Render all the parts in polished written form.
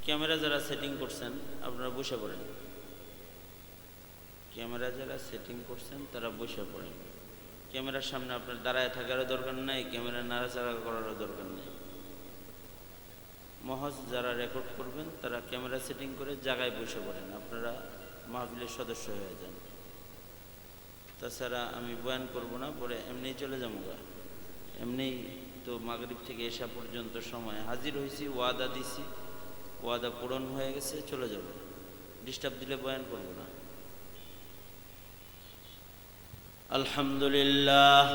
Camera যারা setting করছেন আপনারা বসে পড়েন। ক্যামেরা যারা সেটিং করছেন তারা বসে পড়েন। ক্যামেরার সামনে আপনার দাঁড়ায় থাকারও দরকার নাই, ক্যামেরা নাড়াচাড়া করারও দরকার নেই। মহজ যারা রেকর্ড করবেন তারা ক্যামেরা সেটিং করে জায়গায় বসে পড়েন, আপনারা মাহফিলের সদস্য হয়ে যান। তাছাড়া আমি বয়ান করব না, পরে এমনিই চলে যাবো গা। এমনিই তো মাগরিব থেকে এসা পর্যন্ত সময় হাজির হয়েছি, ওয়াদা দিছি, ওয়াদা পূরণ হয়ে গেছে, চলে যাব। ডিস্টার্ব দিলে বয়ান করব না। আলহামদুলিল্লাহ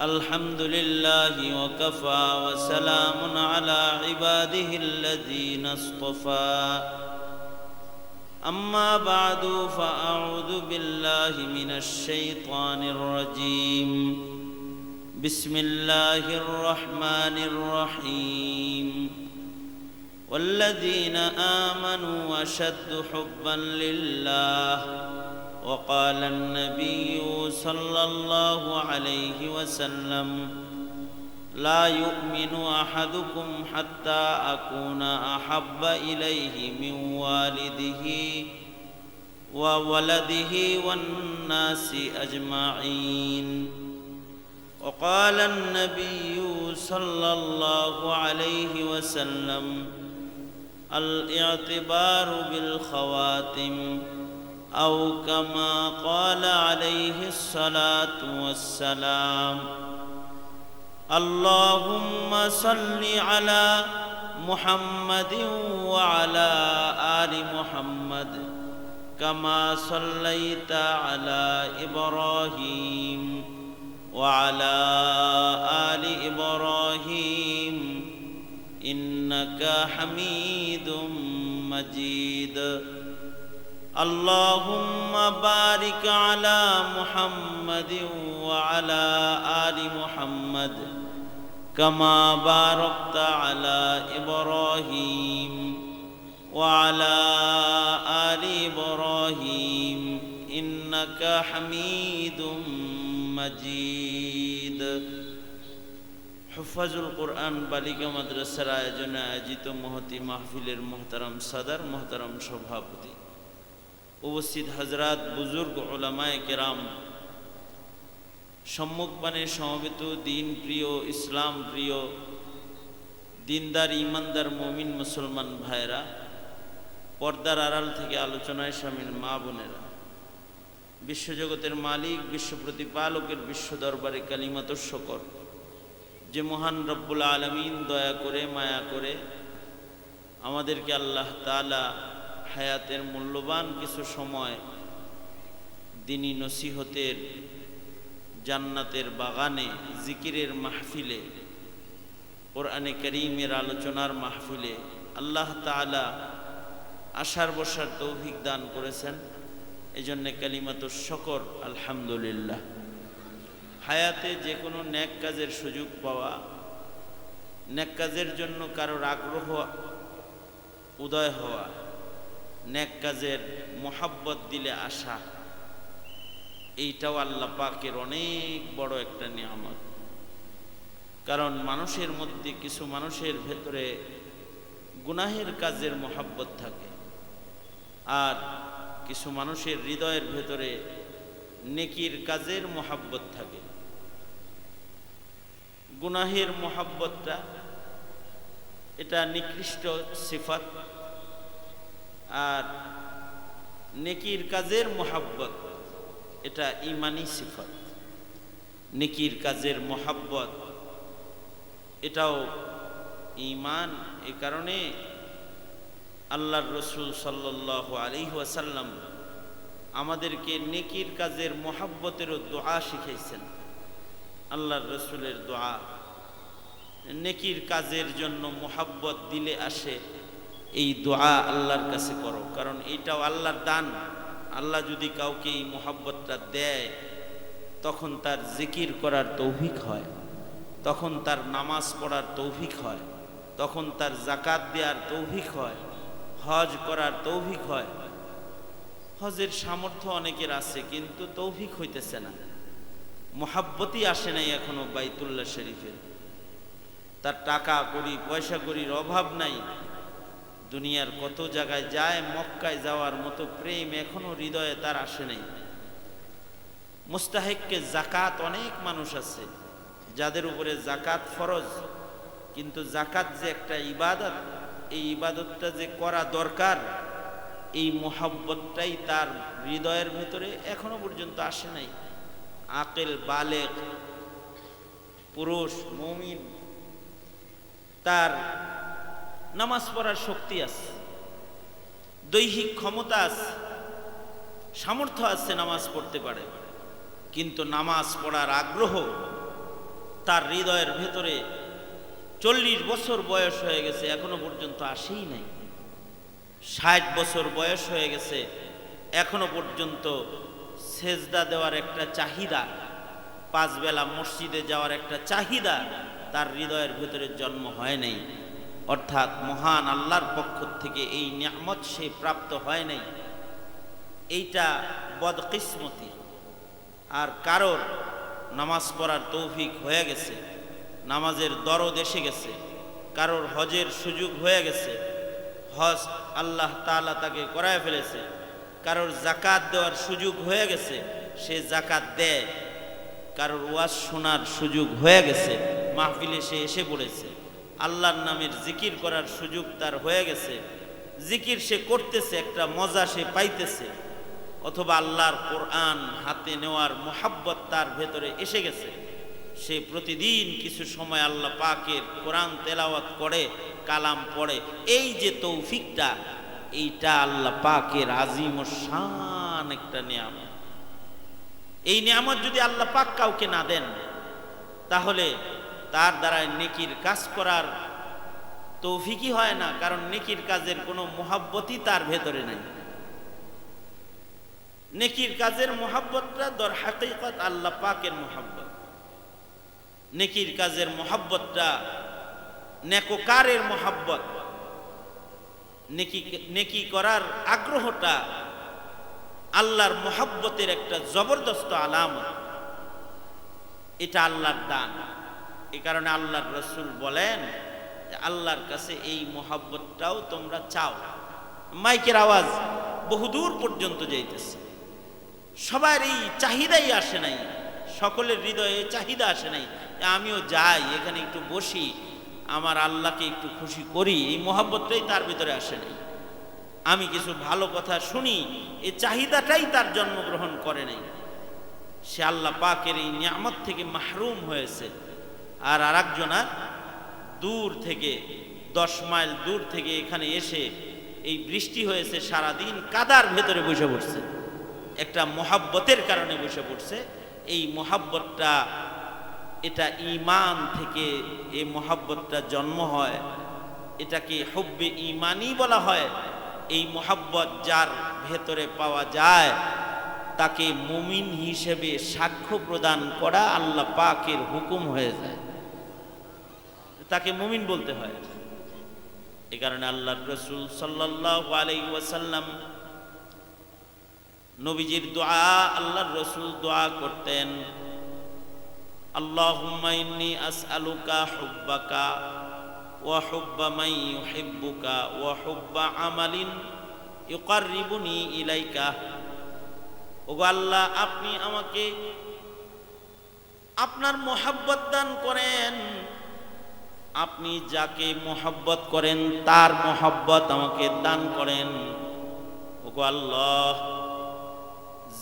আলহামদুলিল্লাহি ওয়া কাফা ওয়া সালামুন আলা ইবাদিহিল্লাযীনা ইসতাফা। أما بعد فأعوذ بالله من الشيطان الرجيم. بسم الله الرحمن الرحيم. والذين آمنوا أشد حبا لله. وقال النبي صلى الله عليه وسلم: لا يؤمن أحدكم حتى أكون أحب إليه من والده وولده والناس أجمعين. وقال النبي صلى الله عليه وسلم: الاعتبار بالخواتم، أو كما قال عليه الصلاة والسلام. اللهم صل على محمد وعلى آل محمد كما صليت على إبراهيم وعلى آل إبراهيم إنك حميد مجيد. اللهم بارك على محمد وعلى آل محمد كما باركت على إبراهيم وعلى آل إبراهيم إنك حميد مجيد. হুফাজুল কোরআন বালিকা মাদ্রাসার আয়োজনে আয়োজিত মহতি মাহফিলের মোহতারাম সাদার, মোহতারাম সভাপতি, উপস্থিত হযরত, বুজুর্গ, উলামায়ে কেরাম, সম্মুখপানে সমবেত দিন প্রিয়, ইসলাম প্রিয়, দিনদার ইমানদার মুমিন মুসলমান ভাইরা, পর্দার আড়াল থেকে আলোচনায় শামিল মা বোনেরা, বিশ্বজগতের মালিক, বিশ্ব প্রতিপালকের বিশ্ব দরবারে কালিমাত শকর যে মহান রব্বুল আলামিন দয়া করে মায়া করে আমাদেরকে আল্লাহ তাআলা হায়াতের মূল্যবান কিছু সময় দ্বীনি নসিহতের, জান্নাতের বাগানে, জিকিরের মাহফিলে, কোরআনে কারীমের আলোচনার মাহফিলে আল্লাহ তাআলা আসার বসার তৌফিক দান করেছেন। এজন্য কালিমাতুশ শকর, আলহামদুলিল্লাহ। হায়াতে যে কোনো নেক কাজের সুযোগ পাওয়া, নেক কাজের জন্য কারোর আগ্রহ উদয় হওয়া, নেক কাজের মোহাব্বত দিলে আসা, এইটাও আল্লাহ পাকের অনেক বড় একটা নিয়ামত। কারণ মানুষের মধ্যে, কিছু মানুষের ভেতরে গুনাহের কাজের মোহাব্বত থাকে, আর কিছু মানুষের হৃদয়ের ভেতরে নেকির কাজের মোহাব্বত থাকে। গুনাহের মোহাব্বতটা এটা নিকৃষ্ট সিফাত, আর নেকির কাজের মোহাব্বত এটা ঈমানি সিফাত। নেকির কাজের মোহাব্বত এটাও ঈমান। এই কারণে আল্লাহর রাসূল সাল্লাল্লাহু আলাইহি ওয়াসাল্লাম আমাদেরকে নেকির কাজের মোহাব্বতেরও দোয়া শিখাইছেন। আল্লাহর রাসূলের দোয়া, নেকির কাজের জন্য মোহাব্বত দিলে আসে, এই দোয়া আল্লাহর কাছে করো, কারণ এইটাও আল্লাহর দান। আল্লাহ যদি কাউকে এই মোহাব্বতটা দেয়, তখন তার জিকির করার তৌফিক হয়, তখন তার নামাজ পড়ার তৌফিক হয়, তখন তার যাকাত দেওয়ার তৌফিক হয়, হজ করার তৌফিক হয়। হজের সামর্থ্য অনেকের আছে, কিন্তু তৌফিক হইতেছে না, মোহাব্বতই আসে নাই এখনো বাইতুল্লাহ শরীফের। তার টাকা করি, পয়সা করির অভাব নাই, দুনিয়ার কত জায়গায় যায়, মক্কায় যাওয়ার মতো প্রেম এখনো হৃদয়ে তার আসে নাই। মুস্তাহিককে জাকাত অনেক মানুষ আছে যাদের উপরে জাকাত ফরজ, কিন্তু জাকাত যে একটা ইবাদত, এই ইবাদতটা যে করা দরকার, এই মোহাব্বতটাই তার হৃদয়ের ভিতরে এখনো পর্যন্ত আসে নাই। আকিল বালেগ পুরুষ মুমিন, তার নামাজ পড়ার শক্তি আছে, দৈহিক ক্ষমতা আছে, সামর্থ্য আছে, নামাজ পড়তে পারে, কিন্তু নামাজ পড়ার আগ্রহ তার হৃদয়ের ভেতরে 40 বছর বয়স হয়ে গেছে এখনো পর্যন্ত আসেই নাই। 60 বছর বয়স হয়ে গেছে এখনো পর্যন্ত সেজদা দেওয়ার একটা চাহিদা, 5 বেলা মসজিদে যাওয়ার একটা চাহিদা তার হৃদয়ের ভেতরে জন্ম হয় নাই। অর্থাৎ মহান আল্লাহর পক্ষ থেকে এই নিয়ামত সে প্রাপ্ত হয় নাই। এইটা বদকিসমতি। আর কারোর নামাজ পড়ার তৌফিক হয়ে গেছে, নামাজের দরদ এসে গেছে, কারোর হজের সুযোগ হয়ে গেছে, হজ আল্লাহ তাআলা তাকে করায় ফেলেছে, কারোর জাকাত দেওয়ার সুযোগ হয়ে গেছে, সে জাকাত দেয়, কারোর ওয়াজ শোনার সুযোগ হয়ে গেছে, মাহফিলে সে এসে পড়েছে, আল্লাহর নামের জিকির করার সুযোগ তার হয়ে গেছে, জিকির সে করতেছে, একটা মজা সে পাইতেছে, অথবা আল্লাহর কোরআন হাতে নেওয়ার মোহাব্বত তার ভেতরে এসে গেছে, সে প্রতিদিন কিছু সময় আল্লাহ পাকের কোরআন তেলাওয়াত করে, কালাম পড়ে। এই যে তৌফিকটা, এইটা আল্লাহ পাকের আজিম ও শান একটা নিয়ামত। এই নিয়ামত যদি আল্লাহ পাক কাউকে না দেন, তাহলে তার দ্বারা নেকির কাজ করার তৌফিকই হয় না, কারণ নেকির কাজের কোনো মোহাব্বতই তার ভেতরে নাই। নেকির কাজের মোহাব্বতটা দর হাকিকত আল্লাহ পাকের মোহাব্বত। নেকির কাজের মোহাব্বতটা নেককারের মোহাব্বত। নেকি করার আগ্রহটা আল্লাহর মোহাব্বতের একটা জবরদস্ত আলামত। এটা আল্লাহর দান। এই কারণে আল্লাহর রাসূল বলেন যে আল্লাহর কাছে এই মোহাব্বতটাও তোমরা চাও। মাইকের আওয়াজ বহুদূর পর্যন্ত যাইতেছে, সবার এই চাহিদাই আসে নাই, সকলের হৃদয়ে চাহিদা আসে নাই, আমিও যাই এখানে একটু বসি, আমার আল্লাহকে একটু খুশি করি, এই মোহাব্বতটাই তার ভিতরে আসে নাই। আমি কিছু ভালো কথা শুনি, এই চাহিদাটাই তার জন্মগ্রহণ করে নাই। সে আল্লাহ পাকের এই নিয়ামত থেকে মাহরুম হয়েছে। আর আরেকজনা দূর থেকে 10 মাইল দূর থেকে এখানে এসে এই বৃষ্টি হয়েছে, সারাদিন কাদার ভেতরে বসে পড়ছে, একটা মোহাব্বতের কারণে বসে পড়ছে। এই মোহাব্বতটা, এটা ঈমান থেকে এই মোহাব্বতটা জন্ম হয়, এটাকে হুব্বে ঈমানি বলা হয়। এই মোহাব্বত যার ভেতরে পাওয়া যায় তাকে মুমিন হিসেবে সাক্ষ্য প্রদান করা আল্লাহ পাকের হুকুম হয়ে যায়, তাকে মুমিন বলতে হয়। এই কারণে আল্লাহর রাসূল সাল্লাল্লাহু আলাইহি ওয়াসাল্লাম নবীজির দোয়া, আল্লাহর রাসূল দোয়া করতেন, আল্লাহুম্মা ইন্নী আসআলুকা হুব্বাকা ওয়া হুব্বা মান ইউহিব্বুকা ওয়া হুব্বা আমালিন ইউকাররিবুনি ইলাইকা। ওগো আল্লাহ, আপনি আমাকে আপনার মোহাব্বত দান করেন, আপনি যাকে মোহাব্বত করেন তার মোহাব্বত আমাকে দান করেন। ওগো আল্লাহ,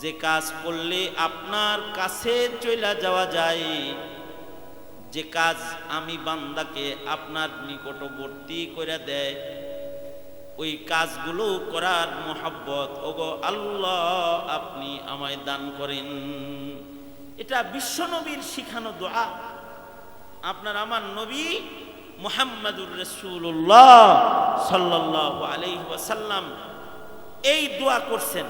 যে কাজ করলে আপনার কাছে চলে যাওয়া যায়, যে কাজ আমি বান্দাকে আপনার নিকটবর্তী করে দেয়, ওই কাজগুলো করার মোহাব্বত ওগো আল্লাহ আপনি আমায় দান করেন। এটা বিশ্বনবীর শিখানো দোয়া। আপনার আমার নবী মুহাম্মাদুর রাসূলুল্লাহ সাল্লাল্লাহু আলাইহি ওয়াসাল্লাম এই দোয়া করছেন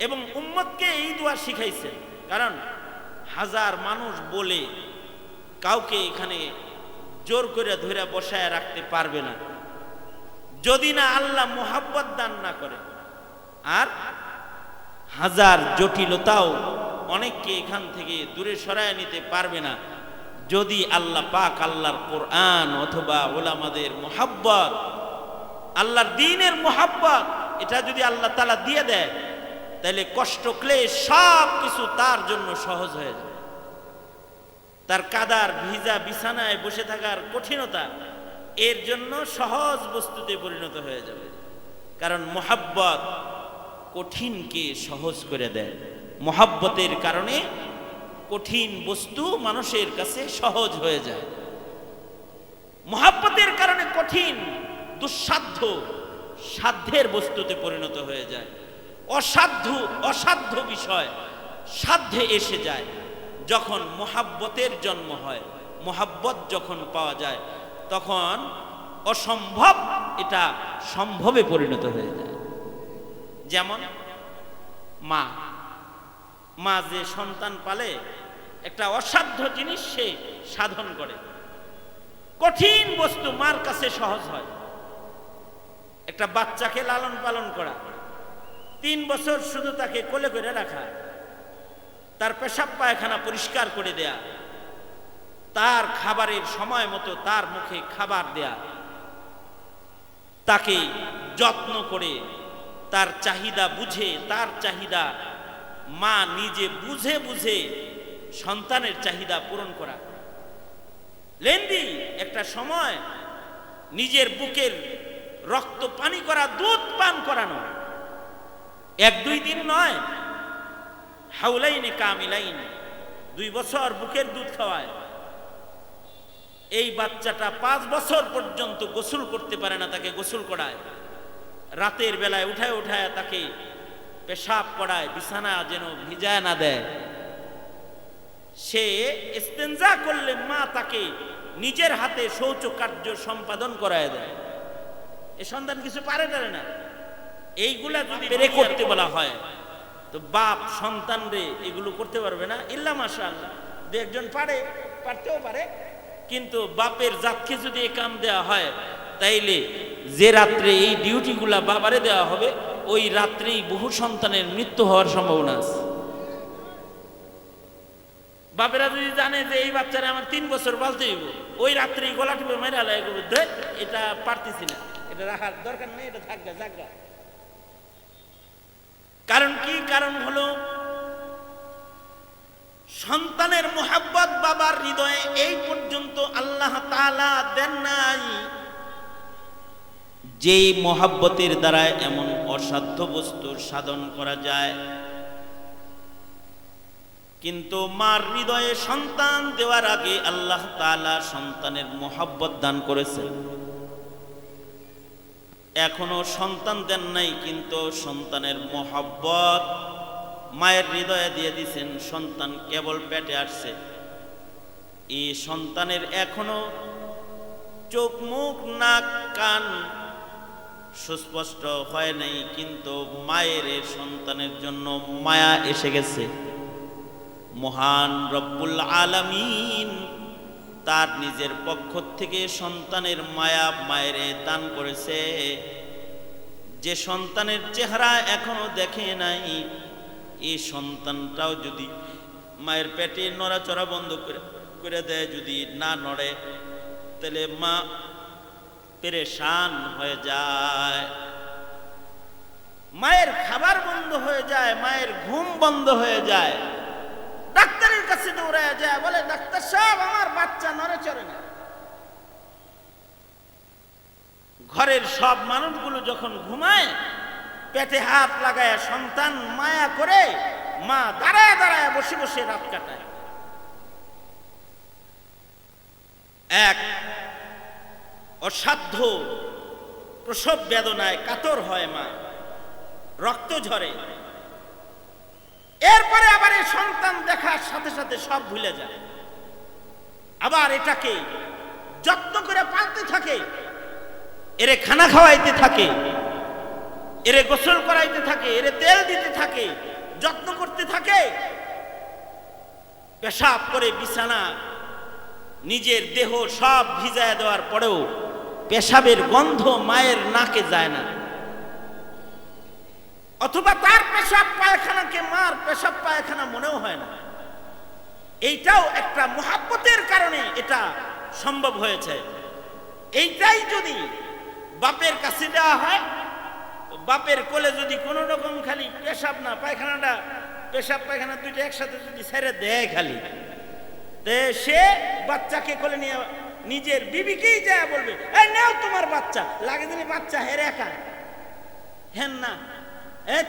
এবং উম্মতকে এই দোয়া শিখাইছেন। কারণ হাজার মানুষ বলে কাউকে এখানে জোর করে ধরে বসায় রাখতে পারবে না, যদি না আল্লাহ মোহাব্বত দান না করে। আর হাজার জটিলতাও অনেককে এখান থেকে দূরে সরায় নিতে পারবে না, যদি আল্লাহ পাক আল্লাহর কোরআন অথবা উলামাদের মোহাব্বত আল্লাহর দ্বীনের মুহাব্বত, এটা যদি আল্লাহ তাআলা দিয়ে দেয় তাহলে কষ্ট ক্লেশ সব কিছু তার জন্য সহজ হয়ে যায়। তার কাদার ভিজা বিছানায় বসে থাকার কঠিনতা এর জন্য সহজ বস্তুতে পরিণত হয়ে যাবে। কারণ মুহাব্বত কঠিনকে সহজ করে দেয়। মুহাব্বতের কারণে কঠিন বস্তু মানুষের কাছে সহজ হয়ে যায়। মুহাব্বতের কারণে কঠিন দুঃসাধ্য সাধ্যের বস্তুতে পরিণত হয়ে যায়। অসাধ্য বিষয় সাধ্যে এসে যায় যখন মুহাব্বতের জন্ম হয়। মুহাব্বত যখন পাওয়া যায় তখন অসম্ভব এটা সম্ভবে পরিণত হয়ে যায়। যেমন মা যে সন্তান পালে একটা অসাধ্য জিনিস সে সাধন করে, কঠিন বস্তু মার কাছে সহজ হয়। একটা বাচ্চাকে লালন পালন করা, 3 বছর শুধু তাকে কোলে করে রাখা, তার পেশাব পায়খানা পরিষ্কার করে দেয়া, তার খাবারের সময় মতো তার মুখে খাবার দেয়া, তাকে যত্ন করে তার চাহিদা বুঝে, তার চাহিদা মা নিজে বুঝে বুঝে সন্তানের চাহিদা পূরণ করা। লেন্দি একটা সময় নিজের বুকের রক্ত পানি করা, দুধ পান করানো, 1-2 দিন নয়, হাউলাইনে কামিলাইন, 2 বছর বুকের দুধ খাওয়ায়। এই বাচ্চাটা 5 বছর পর্যন্ত গোসল করতে পারে না, তাকে গোসল করায়, রাতের বেলায় উঠায় উঠায় তাকে পেশাব করায়, বিছানা যেন ভিজায় না দেয়। সে ইস্তেনজা করলে মা তাকে নিজের হাতে শৌচ কার্য সম্পাদন করায় দেয়। এ সন্তান কিছু পারে না। এইগুলা যদি বেরে করতে বলা হয় তো বাপ সন্তানরে এগুলো করতে পারবে না। ইল্লা মাশাআল্লাহ 2-1জন পারতেও পারে, কিন্তু বাপের জাতকে যদি এ কাম দেওয়া হয় তাইলে যে রাত্রে এই ডিউটিগুলা বাবারে দেওয়া হবে ওই রাত্রেই বহু সন্তানের মৃত্যু হওয়ার সম্ভাবনা আছে। বাপেরা যদি জানে যে এই বাচ্চারা আমার 3 বছর পালতে হইব, ওই রাত্রেই গলা টিপে মেরে আলায় এটা পারতেছি না, এটা রাখার দরকার নেই, এটা থাকবে জায়গা। কারণ কি? কারণ হলো সন্তানের মুহাব্বত বাবার হৃদয়ে এই পর্যন্ত আল্লাহ তাআলা দেন নাই। যেই মুহাব্বতের দ্বারা এমন অসাধ্য বস্তুর সাধন করা যায়, কিন্তু মার হৃদয়ে সন্তান দেওয়ার আগে আল্লাহ তাআলা সন্তানের মুহাব্বত দান করেছেন। এখনো সন্তান দেন নাই, কিন্তু সন্তানের মুহাব্বত মায়ের হৃদয়ে দিয়ে দিয়েছেন। সন্তান কেবল পেটে আসছে, এই সন্তানের এখনো চোখ মুখ নাক কান সুস্পষ্ট হয় নাই, কিন্তু মায়ের সন্তানের জন্য মায়া এসে গেছে। মহান রব্বুল আলামিন তার নিজের পক্ষ থেকে সন্তানের মায়া মায়ের দান করেছে। যে সন্তানের চেহারা এখনো দেখে নাই, এই সন্তানটাও যদি মায়ের পেটে নড়াচড়া বন্ধ করে দেয়, যদি না নড়ে, তাহলে মা পেরেশান হয়ে যায়, মায়ের খাবার বন্ধ হয়ে যায়, মায়ের ঘুম বন্ধ হয়ে যায়। ডাক্তারের কাছে দৌড়ায় যায়, বলে ডাক্তার সাহেব আমার বাচ্চা নড়ে চড়ে না। ঘরের সব মানুষগুলো যখন ঘুমায়, পেটে হাত লাগায় সন্তান মায়া করে মা দাঁড়ায় দাঁড়ায় বসে বসে রাত কাটায়। এক অসাধ্য প্রসব বেদনায় কাতর হয় মা, রক্ত ঝরে। এরপরে আবার এই সন্তান দেখার সাথে সাথে সব ভুলে যায়, আবার এটাকে যত্ন করে পালতে থাকে, এরে খানা খাওয়াইতে থাকে, এরে গোসল করাইতে থাকে, এরে তেল দিতে থাকে, যত্ন করতে থাকে। পেশাব করে বিছানা নিজের দেহ সব ভিজায় দেওয়ার পরেও পেশাবের গন্ধ মায়ের নাকে যায় না, অথবা তার পেশাব পায়খানাকে মার পেশাব পায়খানা মনেও হয় না। এইটাও একটা মুহাব্বতের কারণে এটা সম্ভব হয়েছে। এইটাই যদি বাপের কাছে দেওয়া হয়। বাপের কোলে যদি কোনো রকম খালি পেশাব না পায়খানাটা, পেশাব পায়খানা দুইটা একসাথে যদি ছেড়ে দেয় খালি, সে বাচ্চাকে কোলে নিয়ে নিজের বিবিকেই যায় বলবে, এই নাও তোমার বাচ্চা। লাগে দিলে বাচ্চা হেরে একা হেন না,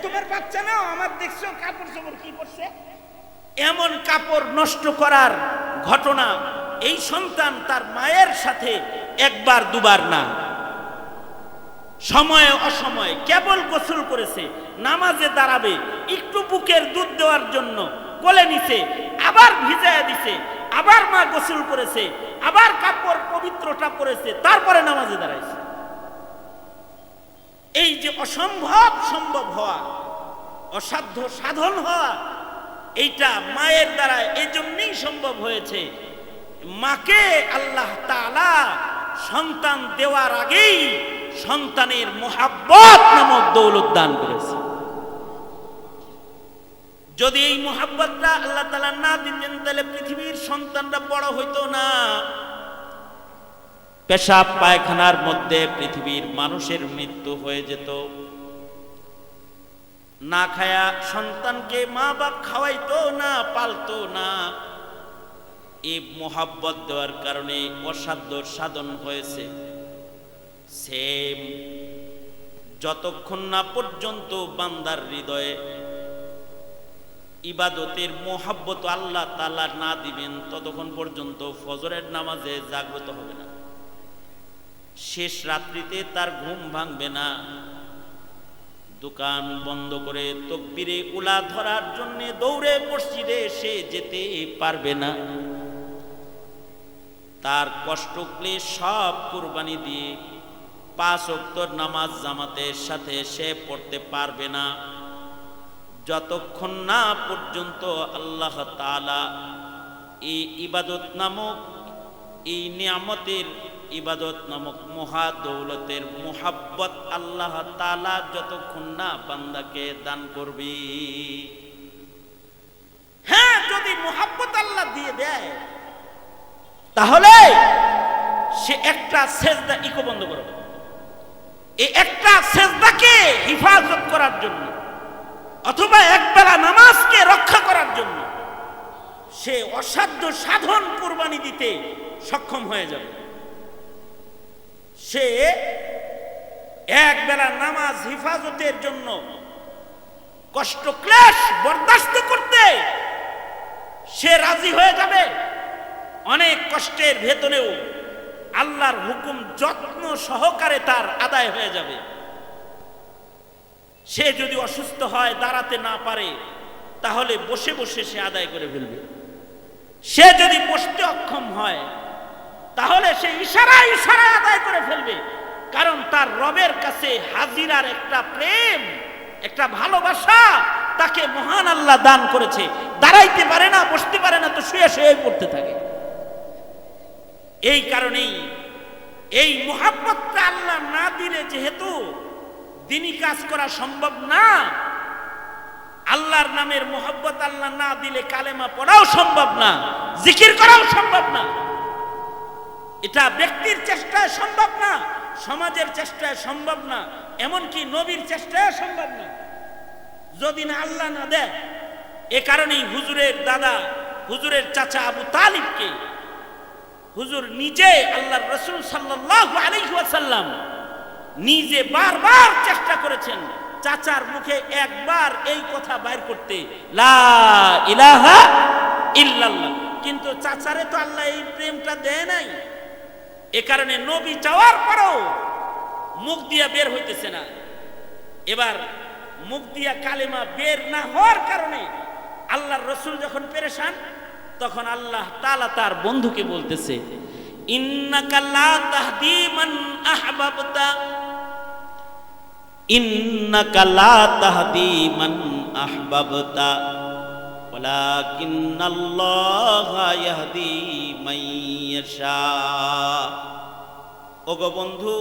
তোমার বাচ্চা নাও, আমার দেখছো কাপড় চোপড় কি করছে। এমন কাপড় নষ্ট করার ঘটনা এই সন্তান তার মায়ের সাথে একবার দুবার না, সময়ে অসময়ে কেবল গোসল করেছে, নামাজে দাঁড়াবে, একটু বুকের দুধ দেওয়ার জন্য কোলে নিছে, আবার ভিজায় দিছে, আবার মা গোসল করেছে, আবার কাপড় পবিত্রটা পরেছে, তারপরে নামাজে দাঁড়াইছে। এই যে অসম্ভব সম্ভব হওয়া, অসাধ্য সাধন হওয়া, এইটা মায়ের দ্বারা এই জন্যই সম্ভব হয়েছে। মাকে আল্লাহ তাআলা সন্তান দেওয়ার আগেই সন্তানের মোহাব্বত নামক দৌলত দান করেছে। যদি এই মোহাব্বতটা আল্লাহ তাআলা না দিতেন তাহলে পৃথিবীর সন্তানরা বড় হইতো না। পেশাব পায়খানার মধ্যে পৃথিবীর মানুষের মৃত্যু হয়ে যেত। না খায়া সন্তানকে মা বাপ খাওয়াইতো না, পালতো না। এই মোহাব্বত দেওয়ার কারণে অসাধ্য সাধন হয়েছে। সেম যতক্ষণ না পর্যন্ত বান্দার হৃদয়ে ইবাদতের মোহাব্বত আল্লাহ তাআলা না দিবেন, ততক্ষণ পর্যন্ত ফজরের নামাজে জাগ্রত হবে না। শেষ রাত্রিতে তার ঘুম ভাঙবে না। দোকান বন্ধ করে তাকবীরে উলা ধরার জন্য দৌড়ে মসজিদে সে যেতে পারবে না। তার কষ্ট ক্লেশ সব কুরবানি দিয়ে 5 ওয়াক্ত নামাজ জামাতের সাথে সে পড়তে পারবে না, যতক্ষণ না পর্যন্ত আল্লাহ তাআলা এই ইবাদত নামক, এই নিয়ামতের ইবাদত নামক মহা দৌলতের মোহাব্বত আল্লাহ তাআলা যতক্ষণ না বান্দাকে দান করবে। হ্যাঁ, যদি মোহাব্বত আল্লাহ দিয়ে দেয় তাহলে সে একটা সেজদা ইকো বন্ধ করবে। এই একটা সেজদাকে হিফাজত করার জন্য অথবা একবেলা নামাজকে রক্ষা করার জন্য সে অসাধ্য সাধন কুরবানি দিতে সক্ষম হয়ে যাবে। সে একবেলা নামাজ হিফাজতের জন্য কষ্ট ক্লেশ বরদাস্ত করতে সে রাজি হয়ে যাবে। অনেক কষ্টের ভেতরেও আল্লাহর হুকুম যত্ন সহকারে তার আদায় হয়ে যাবে। সে যদি অসুস্থ হয়, দাঁড়াতে না পারে, তাহলে বসে বসে সে আদায় করে ফেলবে। সে যদি বসতে অক্ষম হয় তাহলে সে ইশারায় ইশারায় আদায় করে ফেলবে। কারণ তার রবের কাছে হাজিরার একটা প্রেম, একটা ভালোবাসা তাকে মহান আল্লাহ দান করেছে। দাঁড়াইতে পারে না, বসতে পারে না, তো শুয়ে শুয়ে পড়তে থাকে। এই কারণেই এই মুহাব্বতটা আল্লাহ না দিলে, যেহেতু দিনী কাজ করা সম্ভব না, আল্লাহর নামের মুহাব্বত আল্লাহ না দিলে কালেমা পড়াও সম্ভব না, জিকির করাও সম্ভব না। এটা ব্যক্তির চেষ্টায় সম্ভব না, সমাজের চেষ্টায় সম্ভব না, এমনকি নবীর চেষ্টায় সম্ভব না, যদি না আল্লাহ না দেয়। এ কারণেই হুজুরের দাদা, হুজুরের চাচা আবু তালিবকে হুজুর নিজে আল্লাহর রাসূল সাল্লাল্লাহু আলাইহি ওয়াসাল্লাম নিজে বারবার চেষ্টা করেছেন চাচার মুখে একবার এই কথা বাইর করতে, লা ইলাহা ইল্লাল্লাহ। কিন্তু চাচারে তো আল্লাহ এই প্রেমটা দেয় নাই। এ কারণে নবী চাওয়ার পরেও মুখ দিয়া বের হইতেছে না। এবার মুখ দিয়া কালেমা বের না হওয়ার কারণে আল্লাহর রাসূল যখন পেরেশান, তখন আল্লাহ তাআলা তার বন্ধুকে বলতেছে, ইন্নাকা লা তাহদি মান আহবাবতা, ইন্নাকা লা তাহদি মান আহবাবতা ওয়ালাকিন্নাল্লাহা ইয়াহদি মান ইয়াশা। ওগো বন্ধু,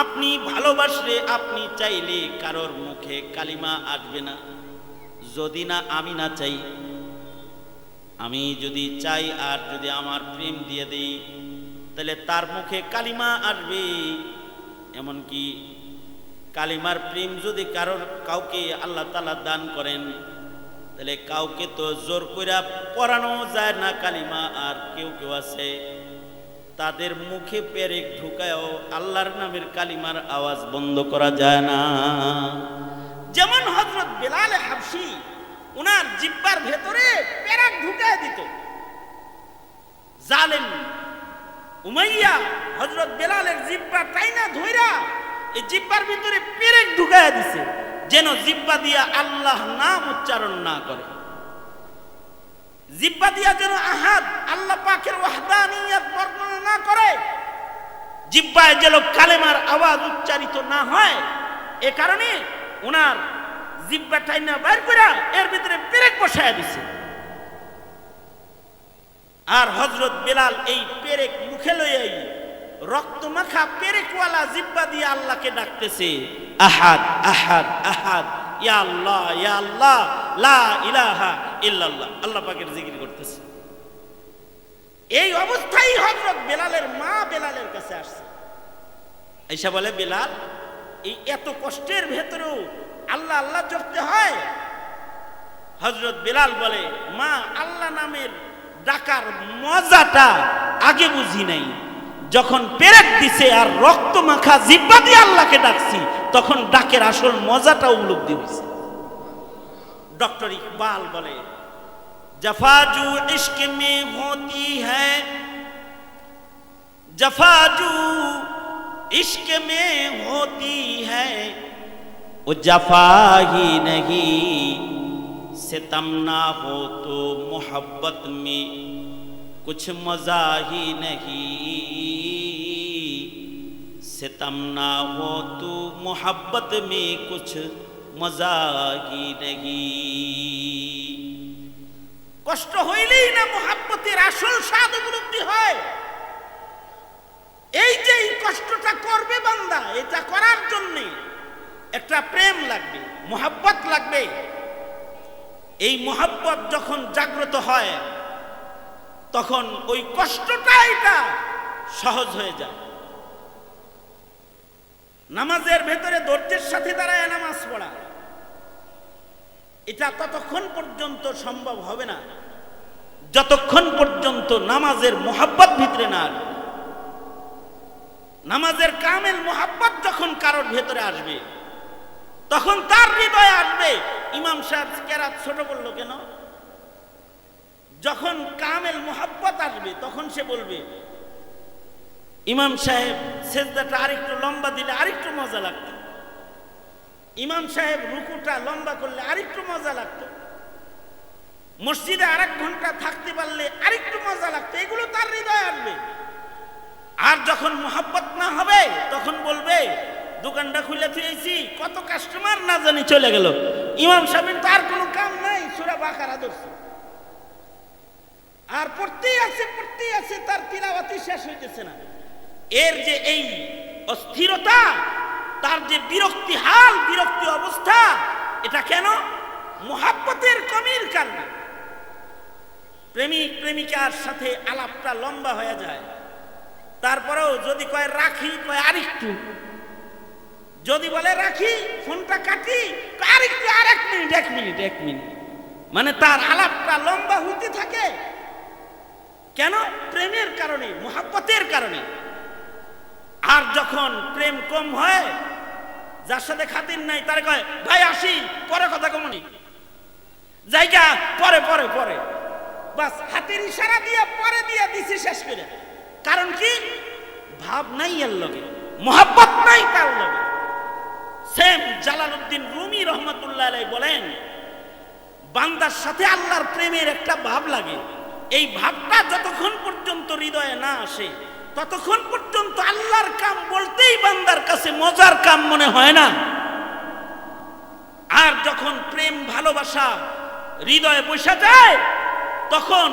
আপনি ভালোবাসলে, আপনি চাইলে কারোর মুখে কালিমা আসবে না, যদি না আমি না চাই। আমি যদি চাই আর যদি আমার প্রেম দিয়ে দিই, তাহলে তার মুখে কালিমা আসবে। এমন কি কালিমার প্রেম যদি কাউকে আল্লাহ তাআলা দান করেন, তাহলে কাউকে তো জোর কইরা পড়ানো যায় না কালিমা। আর কেউ কেউ আছে তাদের মুখে পেরেক ঢুকায়ও আল্লাহর নামের কালিমার আওয়াজ বন্ধ করা যায় না। যেমন হযরত বেলাল হাবশী, উনার জিহ্বার ভেতরে পেরেক ঢুকায় দিত জালেম উমাইয়া। হযরত বেলালের জিহ্বা টাইনা ধইরা এই জিহ্বার ভিতরে পেরেক ঢুকায় দিছে, যেন জিহ্বা দিয়া আল্লাহ নাম উচ্চারণ না করে, জিহ্বা দিয়া যেন আহাদ আল্লাহ পাকের ওয়াহদানিয়ত বর্ণনা না করে, জিহ্বায় যেন কালেমার আওয়াজ উচ্চারিত না হয়। এ কারণে ওনার জিহ্বা টাইনা বাইর করে এর ভিতরে পেরেক বসায় দিছে। আর হযরত বেলাল এই পেরেক মুখে লইয়াই রক্ত মাখা পেরেকওয়ালা জিহ্বা দিয়ে আল্লাহকে ডাকতেছে, আহাদ আহাদ আহাদ, ইয়া আল্লাহ ইয়া আল্লাহ, লা ইলাহা ইল্লাল্লাহ, আল্লাহ পাকের জিকির করতেছে। এই অবস্থায় হযরত বেলালের মা বেলালের কাছে আসছে, আয়েশা বলে, বেলাল এই এত কষ্টের ভেতরেও আল্লাহ আল্লাহ জপতে হয়? হযরত বেলাল বলে, মা আল্লাহ নামের ডাকার মজাটা আগে বুঝি নাই, যখন পেরেক দিছে আর রক্ত মাখা জিহ্বা দিয়ে আল্লাহকে ডাকছি তখন ডাকের আসল মজাটা উপলব্ধি হইছে। ডক্টর ইকবাল বলে, জফা জু ইশক মে হোতি হ্যায়, জফা জু इश्क में होती है वो जफा ही नहीं, सितम ना हो तो मोहब्बत में कुछ मजा ही नहीं, सितम ना हो तो मोहब्बत में कुछ मजा ही नहीं। কষ্ট হইলেই না মোহাব্বতের আসল স্বাদ উপলব্ধি হয়। এই যে এই কষ্টটা করবে বান্দা, এটা করার জন্য একটা প্রেম লাগবে, মোহাব্বত লাগবে। এই মোহাব্বত যখন জাগ্রত হয় তখন ওই কষ্টটা এটা সহজ হয়ে যায়। নামাজের ভেতরে ধৈর্যের সাথে দাঁড়ায় নামাজ পড়া, এটা ততক্ষণ পর্যন্ত সম্ভব হবে না যতক্ষণ পর্যন্ত নামাজের মোহাব্বত ভিতরে না আসবে। নামাজের কামেল মোহাব্বত যখন কারোর ভেতরে আসবে তখন তার হৃদয়ে আসবে, ইমাম সাহেব কেরাত ছোট করলো কেন? যখন কামেল মোহাব্বত আসবে তখন সে বলবে, ইমাম সাহেব সেজদাটা আরেকটু লম্বা দিলে আরেকটু মজা লাগতো, ইমাম সাহেব রুকুটা লম্বা করলে আরেকটু মজা লাগতো, মসজিদে আরেক ঘন্টা থাকতে পারলে আরেকটু মজা লাগতো। এগুলো তার হৃদয়ে আসবে। আর যখন মোহাব্বত না হবে তখন বলবে, দোকানটা খুলে দিয়েছি, কত কাস্টমার না জানি চলে গেল, ইমাম সাহেবের তো আর কোনো কাম নাই, সূরা বাকারা ধরছে আর পড়তেই আছে, তার তিলাওয়াতই শেষ হইতেছে না। এর যে এই অস্থিরতা, তার যে বিরক্তি হাল, বিরক্তি অবস্থা, এটা কেন? মোহাব্বতের কমির কারণে। প্রেমিক প্রেমিকার সাথে আলাপটা লম্বা হয়ে যায়, তারপরেও যদি কয় রাখি, কয় আরেকটু, যদি বলে রাখি ফোনটা কাটি, আরেকটু, আর 1 মিনিট, মানে তার আলাপটা লম্বা হতে থাকে। কেন? প্রেমের কারণে, মোহাব্বতের কারণে। আর যখন প্রেম কম হয়, যার সাথে খাতির নাই, তার কয় ভাই আসি, পরে কথা কমনি, জায়গা পরে পরে পরে, বাস হাতের ইশারা দিয়ে পরে দিয়ে দিছি শেষ করে। কারণ কি? ভাব নাই এর লগে, মোহাব্বত নাই তার লগে। সেম জালালউদ্দিন রুমি রহমাতুল্লাহ আলাইহি বলেন, বান্দার সাথে আল্লাহর প্রেমের একটা ভাব লাগে, এই ভাবটা যতক্ষণ পর্যন্ত হৃদয়ে না আসে ততক্ষণ পর্যন্ত আল্লাহর কাম বলতেই বান্দার কাছে মজার কাম মনে হয় না। আর যখন প্রেম ভালোবাসা হৃদয়ে বসে যায় তখন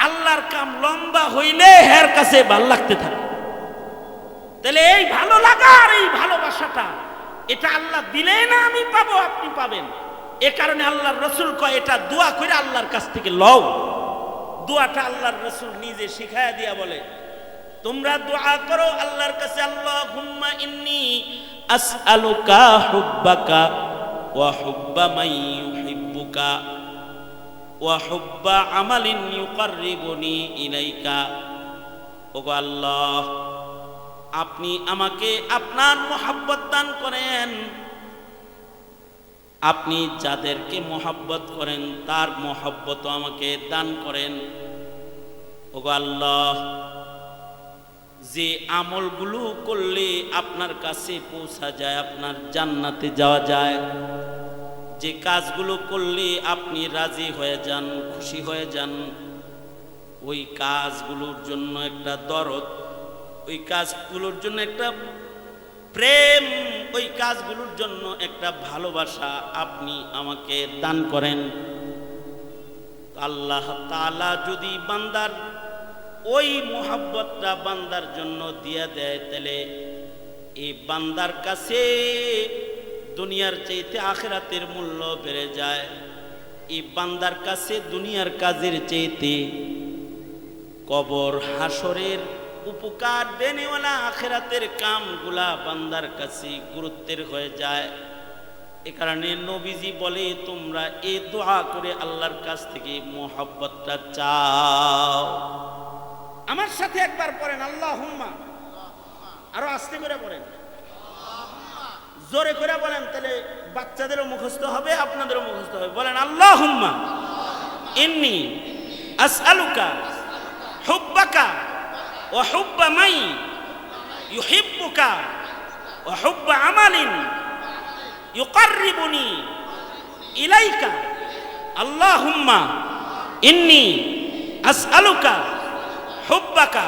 আল্লাহর কাম লম্বা হইলে এর কাছে ভালো লাগতে থাকে। তাহলে এই ভালো লাগা আর এই ভালোবাসাটা, এটা আল্লাহ দিলে না আমি পাবো, আপনি পাবেন। এ কারণে আল্লাহর রাসূল কয়, এটা দোয়া করে আল্লাহর কাছ থেকে লও। দোয়াটা আল্লাহর রাসূল নিজে শিখায়া দিয়া বলে, তোমরা দোয়া করো আল্লাহর কাছে, আল্লাহুম্মা ইন্নী আসআলুকা হুব্বাকা ওয়া হুব্বা মান ইউহিব্বুকা ওয়া হুব্বা আমালিন ইউকাররিবুনি ইলাইকা। ওগো আল্লাহ, আপনি আমাকে আপনার মহব্বত দান করেন, আপনি যাদেরকে মহব্বত করেন তার মহব্বত আমাকে দান করেন। ওগো আল্লাহ, যে আমলগুলো করলে আপনার কাছে পৌঁছা যায়, আপনার জান্নাতে যাওয়া যায়, যে কাজগুলো করলে আপনি রাজি হয়ে যান, খুশি হয়ে যান, ওই কাজগুলোর জন্য একটা দরদ, ওই কাজগুলোর জন্য একটা প্রেম, ওই কাজগুলোর জন্য একটা ভালোবাসা আপনি আমাকে দান করেন। আল্লাহ তাআলা যদি বান্দার ওই মোহাব্বতটা বান্দার জন্য দিয়ে দেয়, তাহলে এই বান্দার কাছে দুনিয়ার চাইতে আখিরাতের মূল্য বেড়ে যায়। এই বান্দার কাছে দুনিয়ার কাজের চাইতে কবর হাসরের উপকার দেনেওয়ালা আখিরাতের কামগুলা বান্দার কাছে গুরুত্বের হয়ে যায়। এ কারণে নবীজি বলে, তোমরা এই দোয়া করে আল্লাহর কাছ থেকে মোহাব্বতটা চাও। আমার সাথে একবার পড়েন আল্লাহুম্মা, আরো আস্তে করে পড়েন, জোরে করে বলেন, তাহলে বাচ্চাদেরও মুখস্থ হবে, আপনাদেরও মুখস্থ হবে। বলেন আল্লাহুম্মা ইন্নী আসআলুকা হুব্বাকা ওয়া হুব্বা মান ইউহিব্বুকা ওয়া হুব্বা আমালিন ইউকাররিবুনি ইলাইকা। আল্লাহুম্মা ইন্নী আসআলুকা হুব্বাকা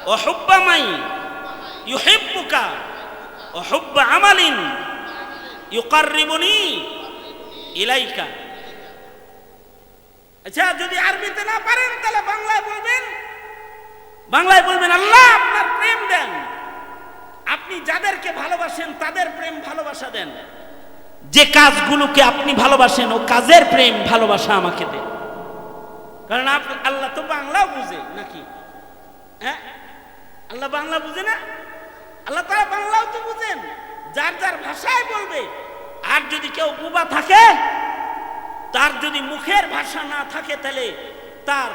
ওয়া হুব্বা মান ইউহিব্বুকা ওয়া হুব্বা আমালিন ইউকাররিবুনি ইলাইকা। আচ্ছা, যদি আরবিতে না পারেন তাহলে বাংলায় বলবেন। বাংলায় বলবেন, আল্লাহ আপনার প্রেম দেন, আপনি যাদেরকে ভালোবাসেন তাদের প্রেম ভালোবাসা দেন, যে কাজগুলোকে আপনি ভালোবাসেন ও কাজের প্রেম ভালোবাসা আমাকে দেন। কারণ আল্লাহ তো বাংলাও বুঝে নাকি? হ্যাঁ, আল্লাহ বাংলা বুঝে না? আল্লাহ তাআলা বাংলাও তো বুঝেন, যার যার ভাষায় বলবে। আর যদি কেউ বুবা থাকে, তার যদি মুখের ভাষা না থাকে, তাহলে তার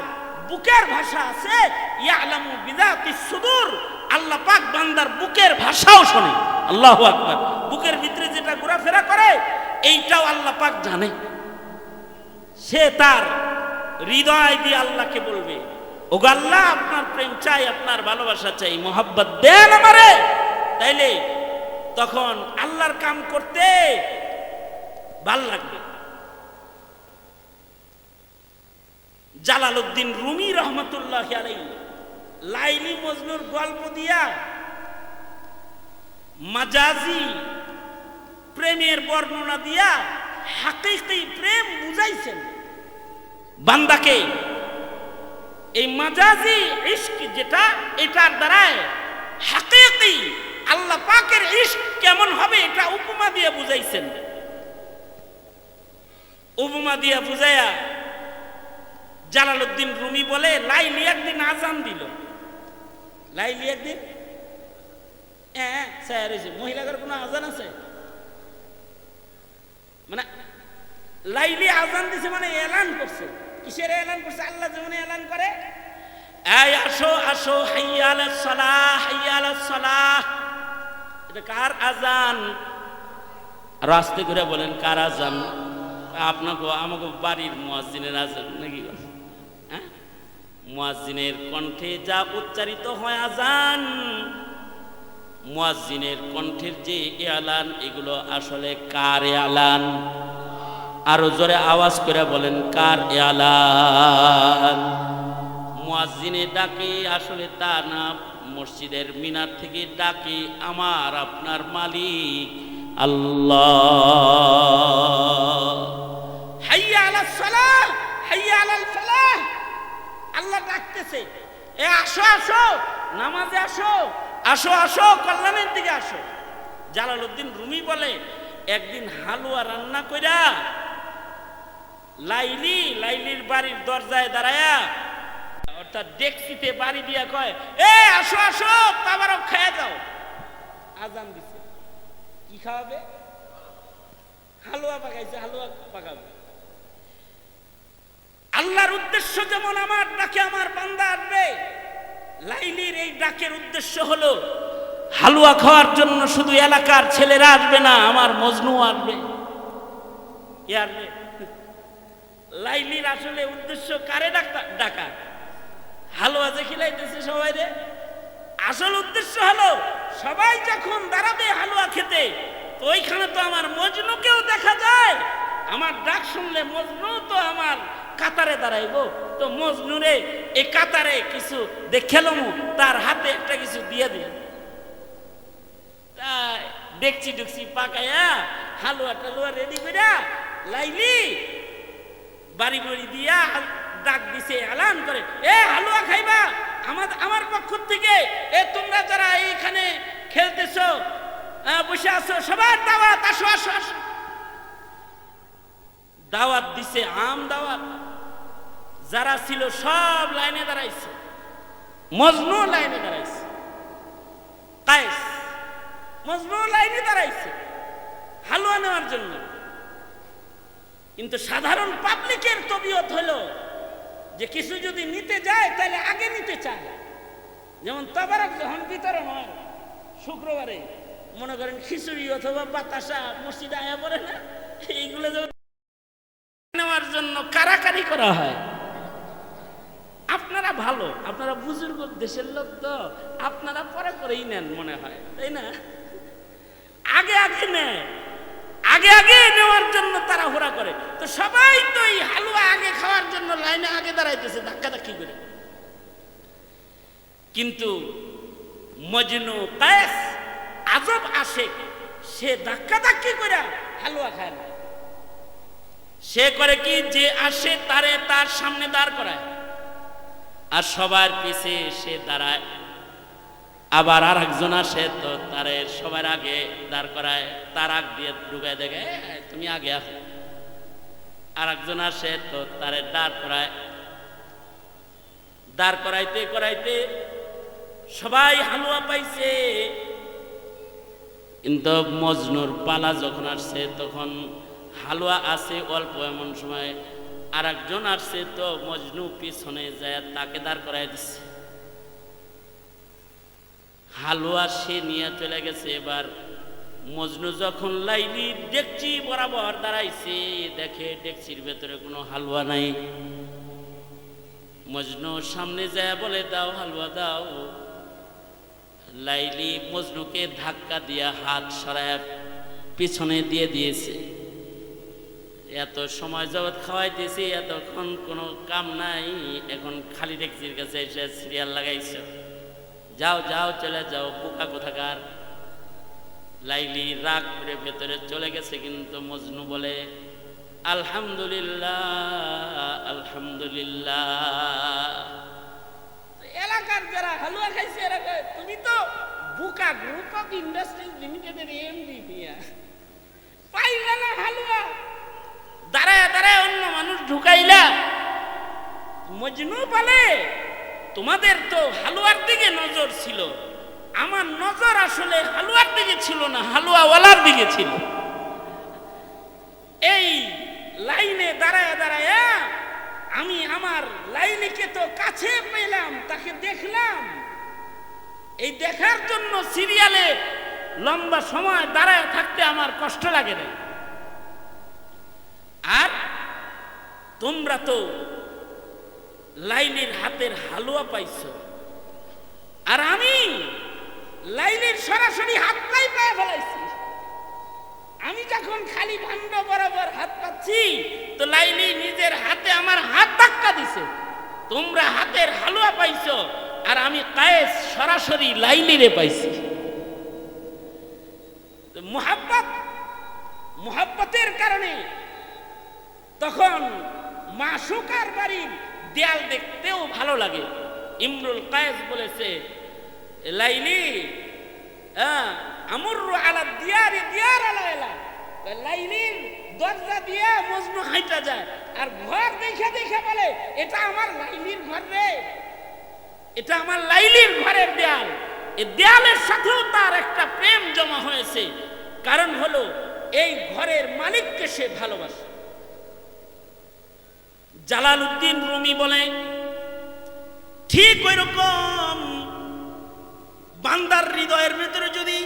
বুকের ভাষা আছে। ইয়ালামু বিযাতিস সুদূর, আল্লাহ পাক বান্দার বুকের ভাষাও শোনে। আল্লাহু আকবার। বুকের ভিতরে যেটা ঘোরাফেরা করে এইটাও আল্লাহ পাক জানে। সে তার হৃদয় দিয়ে আল্লাহকে বলবে, ওগো আল্লাহ আপনার প্রেম চাই, আপনার ভালোবাসা চাই, মোহাব্বত দেন আমারে। তাইলে তখন আল্লাহর কাম করতে ভাল লাগবে। জালালউদ্দিন রুমি রহমতুল্লাহ আলাইহি লাইলি মজনুর গল্প দিয়া মাজাজি প্রেমের বর্ণনা দিয়া হাকিকি প্রেম বুঝাইছেন বান্দাকে। এই মাজাজি ইশক যেটা, এটার দ্বারায় হাকিকি আল্লাহ পাকের ইশক কেমন হবে এটা উপমা দিয়ে বুঝাইছেন। উপমা দিয়া বুঝায়া জালালউদ্দিন রুমি বলে, লাইলি একদিন আজান দিল। লাইলি একদিন মহিলাদের কোনো আজান আছে? মানে লাইলি আজান দিছে, মানে এলান করছে। কিসের এলান করছে? আল্লাহ যেমন এলান করে, এই আসো আসো, হাইয়া আলাস সালাহ, হাইয়া আলাস সালাহ। এটা কার আজান? রাস্তে করে বলেন, কার আজান? আপনাকে আমাকে বাড়ির মুয়াজ্জিনের আজান নাকি? হ্যাঁ, মুয়াজ্জিনের কণ্ঠে যা উচ্চারিত হয় আজান, মুয়াজ্জিনের কণ্ঠের যে এলান, এগুলো আসলে কার এলান? আরো জোরে আওয়াজ করে বলেন, কার এলান? মুয়াজ্জিনে ডাকে আসলে তা না, মসজিদের মিনার থেকে ডাকে আমার আপনার মালিক আল্লাহ। হাইয়া আলাস সালাহ, হাইয়া আলাল ফালাহ। আল্লাহ ডাকতেছে, এ আসো আসো, নামাজে আসো, আসো আসো, কল্যাণের দিকে আসো। জালালউদ্দিন রুমি বলে, একদিন হালুয়া রান্না কইরা লাইলির বাড়ির দরজায় দাঁড়ায়া তার ডেকসিতে বাড়ি দিয়া কয়, এ আসো আসো তাবারক খেয়ে যাও। আজান দিছে, কি খাওয়াবে? হালুয়া পাকাইছে, হালুয়া পাকাবে। আল্লাহর উদ্দেশ্য যেমন আমার ডাকে আমার বান্দা আসবে, লাইলির এই ডাকের উদ্দেশ্য হলো হালুয়া খাওয়ার জন্য শুধু এলাকার ছেলেরা আসবে না, আমার মজনু আসবে। কে আসবে? লাইলির আসলে উদ্দেশ্য কারে ডাকা? হালুয়া যে খিলাইতেছে সবাই রে, আসল উদ্দেশ্য হলো সবাই যখন দাঁড়াবে হালুয়া খেতে, তো ওইখানে তো আমার মজনুকেও দেখা যায়। আমার ডাক শুনলে মজনু তো আমার কাতারে দাঁড়াইবো, তো মজনুরে এই কাতারে কিছু দেখেলাম, তার হাতে একটা কিছু দিয়ে দিল। তাই ডেকচি ডুকচি পাকাইয়া হালুয়া টালুয়া রেডি করিয়া লাইলি বাড়ি বাড়ি দিয়া ডাক দিছে, এলান করে, এ হালুয়া খাইবা আমার পক্ষ থেকে, এ তোমরা যারা এইখানে খেলতেছো বসে আছো সবার দাওয়াত, আসো আসো আসো। দাওয়াত দিছে, আম দাওয়াত। যারা ছিল সব লাইনে দাঁড়াইছে, মজনু লাইনে দাঁড়াইছে, কায়েস মজনু লাইনে দাঁড়াইছে হালুয়া নেওয়ার জন্য। কিন্তু সাধারণ পাবলিকের তবিয়ত হলো যে কিছু যদি নিতে যায় তাহলে আগে নিতে চায়। যেমন তাবারক যখন বিতরণ হয় শুক্রবারে, মনে করেন খিচুড়ি অথবা বাতাসা মসজিদে আয়া পড়ে না, এইগুলো নেওয়ার জন্য কারাকারি করা হয়। আপনারা ভালো, আপনারা বুজুর্গ দেশের লোক, তো আপনারা পরে করেই নেন মনে হয়, তাই না? আগে আগে নেয়, আগে আগে নেওয়ার জন্য তারা হোরা করে। তো সবাই তো এই হালুয়া আগে খাওয়ার জন্য লাইনে আগে দাঁড়াইতেছে ধাক্কা ধাক্কি করে। কিন্তু মজনু কায়েস আজব আশেক, সে ধাক্কা ধাক্কি করে হালুয়া খায় না। সে করে কি, যে আসে তারে তার সামনে দাঁড় করায় আর সবার পিছে সে দাঁড়ায়। আবার আর একজন আসে তো তারে সবার আগে দাঁড় করায়, তার আগ দিয়ে ঢুকায়, দেখে তুমি আগে আসো। আর একজন আসে তো তারে দাঁড় করায়। দাঁড় করাইতে করাইতে সবাই হালুয়া পাইছে, কিন্তু মজনুর পালা যখন আসছে তখন হালুয়া আছে অল্প। এমন সময় আর একজন আসছে, তো মজনু পিছনে যায় তাকে দাঁড় করাই দিচ্ছে। হালুয়া সে নিয়ে চলে গেছে। এবার মজনু যখন লাইলি ডেকচি বরাবর দাঁড়াইছে, দেখে ডেকচির ভেতরে কোনো হালুয়া নাই। মজনু সামনে যায় বলে, দাও হালুয়া দাও। লাইলি মজনুকে ধাক্কা দিয়া হাত সরায় পিছনে দিয়ে দিয়েছে। এত সময় জগৎ খাওয়াইতেছি, এতক্ষণ কোনো কাম নাই, এখন খালি ডেকচির কাছে এসে সিরিয়াল লাগাইছে, যাও যাও চলে যাও, পোকা কোথাকার। লাইলি রাগ করে ভেতরে চলে গেছে, কিন্তু মজনু বলে, আলহামদুলিল্লাহ আলহামদুলিল্লাহ। এলাকার যারা হালুয়া খাইছে এরা কয়, তুমি তো বুকা গ্রুপ অফ ইন্ডাস্ট্রিজ লিমিটেডের এমডি মিয়া, পাইলা না হালুয়া, দাঁড়ায় দাঁড়ায় অন্য মানুষ ঢুকাইলা। মজনু বলে, তোমাদের তো হালুয়ার দিকে নজর ছিল, আমার নজর আসলে হালুয়ার দিকে ছিল না, হালুয়াওয়ালার দিকে ছিল। এই লাইনে দাঁড়ায় দাঁড়ায় আমি আমার লাইনিকে তো কাছে পেলাম, তাকে দেখলাম। এই দেখার জন্য সিরিয়ালে লম্বা সময় দাঁড়ায় থাকতে আমার কষ্ট লাগে না। আর তোমরা তো লাইলির হাতের হালুয়া পাইছো, আর আমি লাইলির সরাসরি হাত পায়ে ফেলাইছি। আমি যখন খালি ভান্ড বরাবর হাত পাচ্ছি, তো লাইলি নিজের হাতে আমার হাত ধাক্কা দিছে। তোমরা হাতের হালুয়া পাইছো, আর আমি কায়েস সরাসরি লাইলিরে পাইছি। মুহাব্বতের কারণে তখন মাসুকার বাড়ির দেয়াল দেখতেও ভালো লাগে। ইমরুল কায়েস বলেছে, লাইলি আমুরু আলা দিয়ারি দিয়ার আলা, লাইলির দরজা দিয়ে মজনু হাইটা যায়, আর ঘর দেখে দেখে বলে, এটা আমার লাইলির ঘর রে, এটা আমার লাইলির ঘরের দেয়াল। এই দেয়ালের সাথেও তার একটা প্রেম জমা হয়েছে, কারণ হলো এই ঘরের মালিককে সে ভালোবাসে। জালালউদ্দিন রুমি বলে, ঠিক ওই রকম বান্দার হৃদয়ের ভিতরে যদি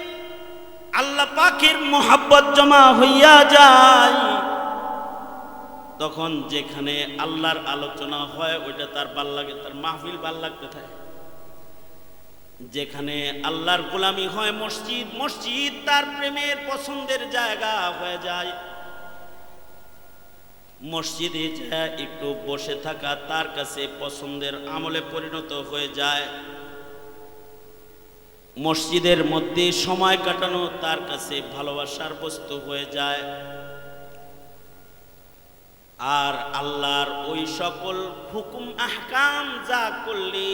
আল্লাহ পাকের মোহাব্বত জমা হইয়া যায়, তখন যেখানে আল্লাহর আলোচনা হয় ওইটা তার ভাল লাগে, তার মাহফিল ভাল লাগতে থাকে। যেখানে আল্লাহর গোলামি হয়, মসজিদ, মসজিদ তার প্রেমের পছন্দের জায়গা হয়ে যায়। মসজিদে যায় একটু বসে থাকা তার কাছে পছন্দের আমলে পরিণত হয়ে যায়। মসজিদের মধ্যে সময় কাটানো তার কাছে ভালোবাসার বস্তু হয়ে যায়। আর আল্লাহর ওই সকল হুকুম আহকাম যা করলে,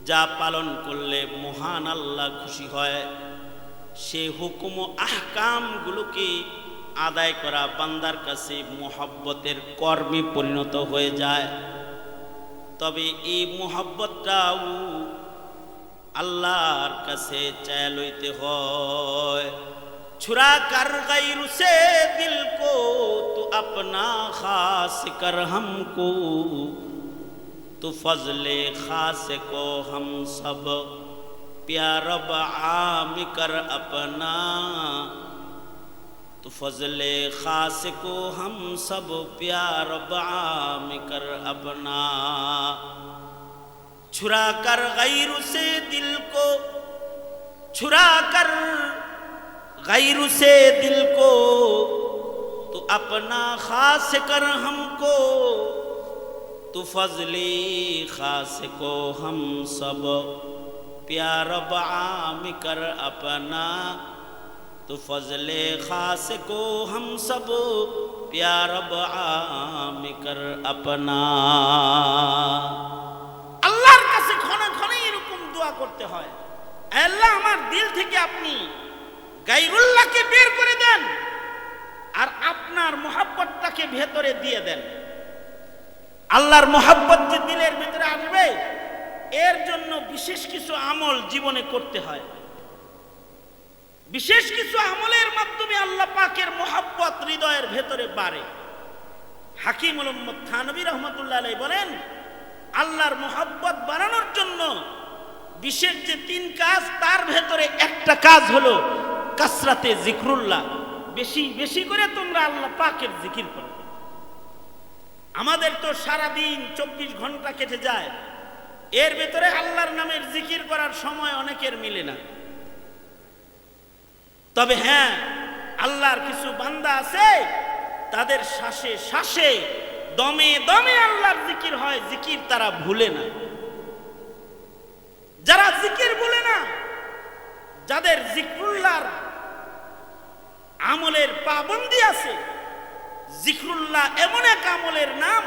যা পালন করলে মহান আল্লাহ খুশি হয়, সে হুকুম ও আহকামগুলোকে আদায় করা বান্দার কাছে মোহাব্বতের কর্মে পরিণত হয়ে যায়। তবে এই মোহাব্বতটাও আল্লাহর কাছে চায় লইতে হয়। छुरा कर गैर से दिल को तो अपना खास कर हमको, तो फजले खास को हम सब प्यार आम कर अपना, तो फजले खास को हम सब प्यार आम कर अपना। छुरा कर गैर से दिल को, छुरा कर गैर से दिल को तो अपना खास कर हमको, तो फजली खास को हम सब प्यार आम कर अपना, तो फजले खास को हम सब प्यार आम कर अपना। আল্লাহর কাছে ক্ষণে ক্ষণে এরকম দোয়া করতে হয়, আল্লাহ আমার দিল থেকে আপনি গায়রুল্লাহকে বের করে দেন আর আপনার মোহাব্বতটাকে ভেতরে দিয়ে দেন। আল্লাহর মোহাব্বত যে দিলের ভিতরে আসবে, এর জন্য বিশেষ কিছু আমল জীবনে করতে হয়। বিশেষ কিছু আমলের মাধ্যমে আল্লাহ পাকের মোহাব্বত হৃদয়ের ভেতরে বাড়ে। হাকিমুল উম্মত থানভী রহমতুল্লাহ আলাইহি বলেন, আল্লাহর মোহাব্বত বাড়ানোর জন্য বিশেষ যে 3 কাজ, তার ভেতরে একটা কাজ হলো কাসরাতে জিকরুল্লাহ। বেশি বেশি করে তোমরা আল্লাহ পাকের জিকির করো। আমাদের তো সারা দিন 24 ঘন্টা কেটে যায়, এর ভেতরে আল্লাহর নামের জিকির করার সময় অনেকের মিলে না। তবে হ্যাঁ, আল্লাহর কিছু বান্দা আছে, তাদের শ্বাসে শ্বাসে দমে দমে আল্লাহর জিকির হয়, জিকির তারা ভুলে না। যারা জিকির ভুলে না, যাদের জিকরুল্লাহর আমলের পাবন্দি আছে, জিকরুল্লাহ এমন এক আমলের নাম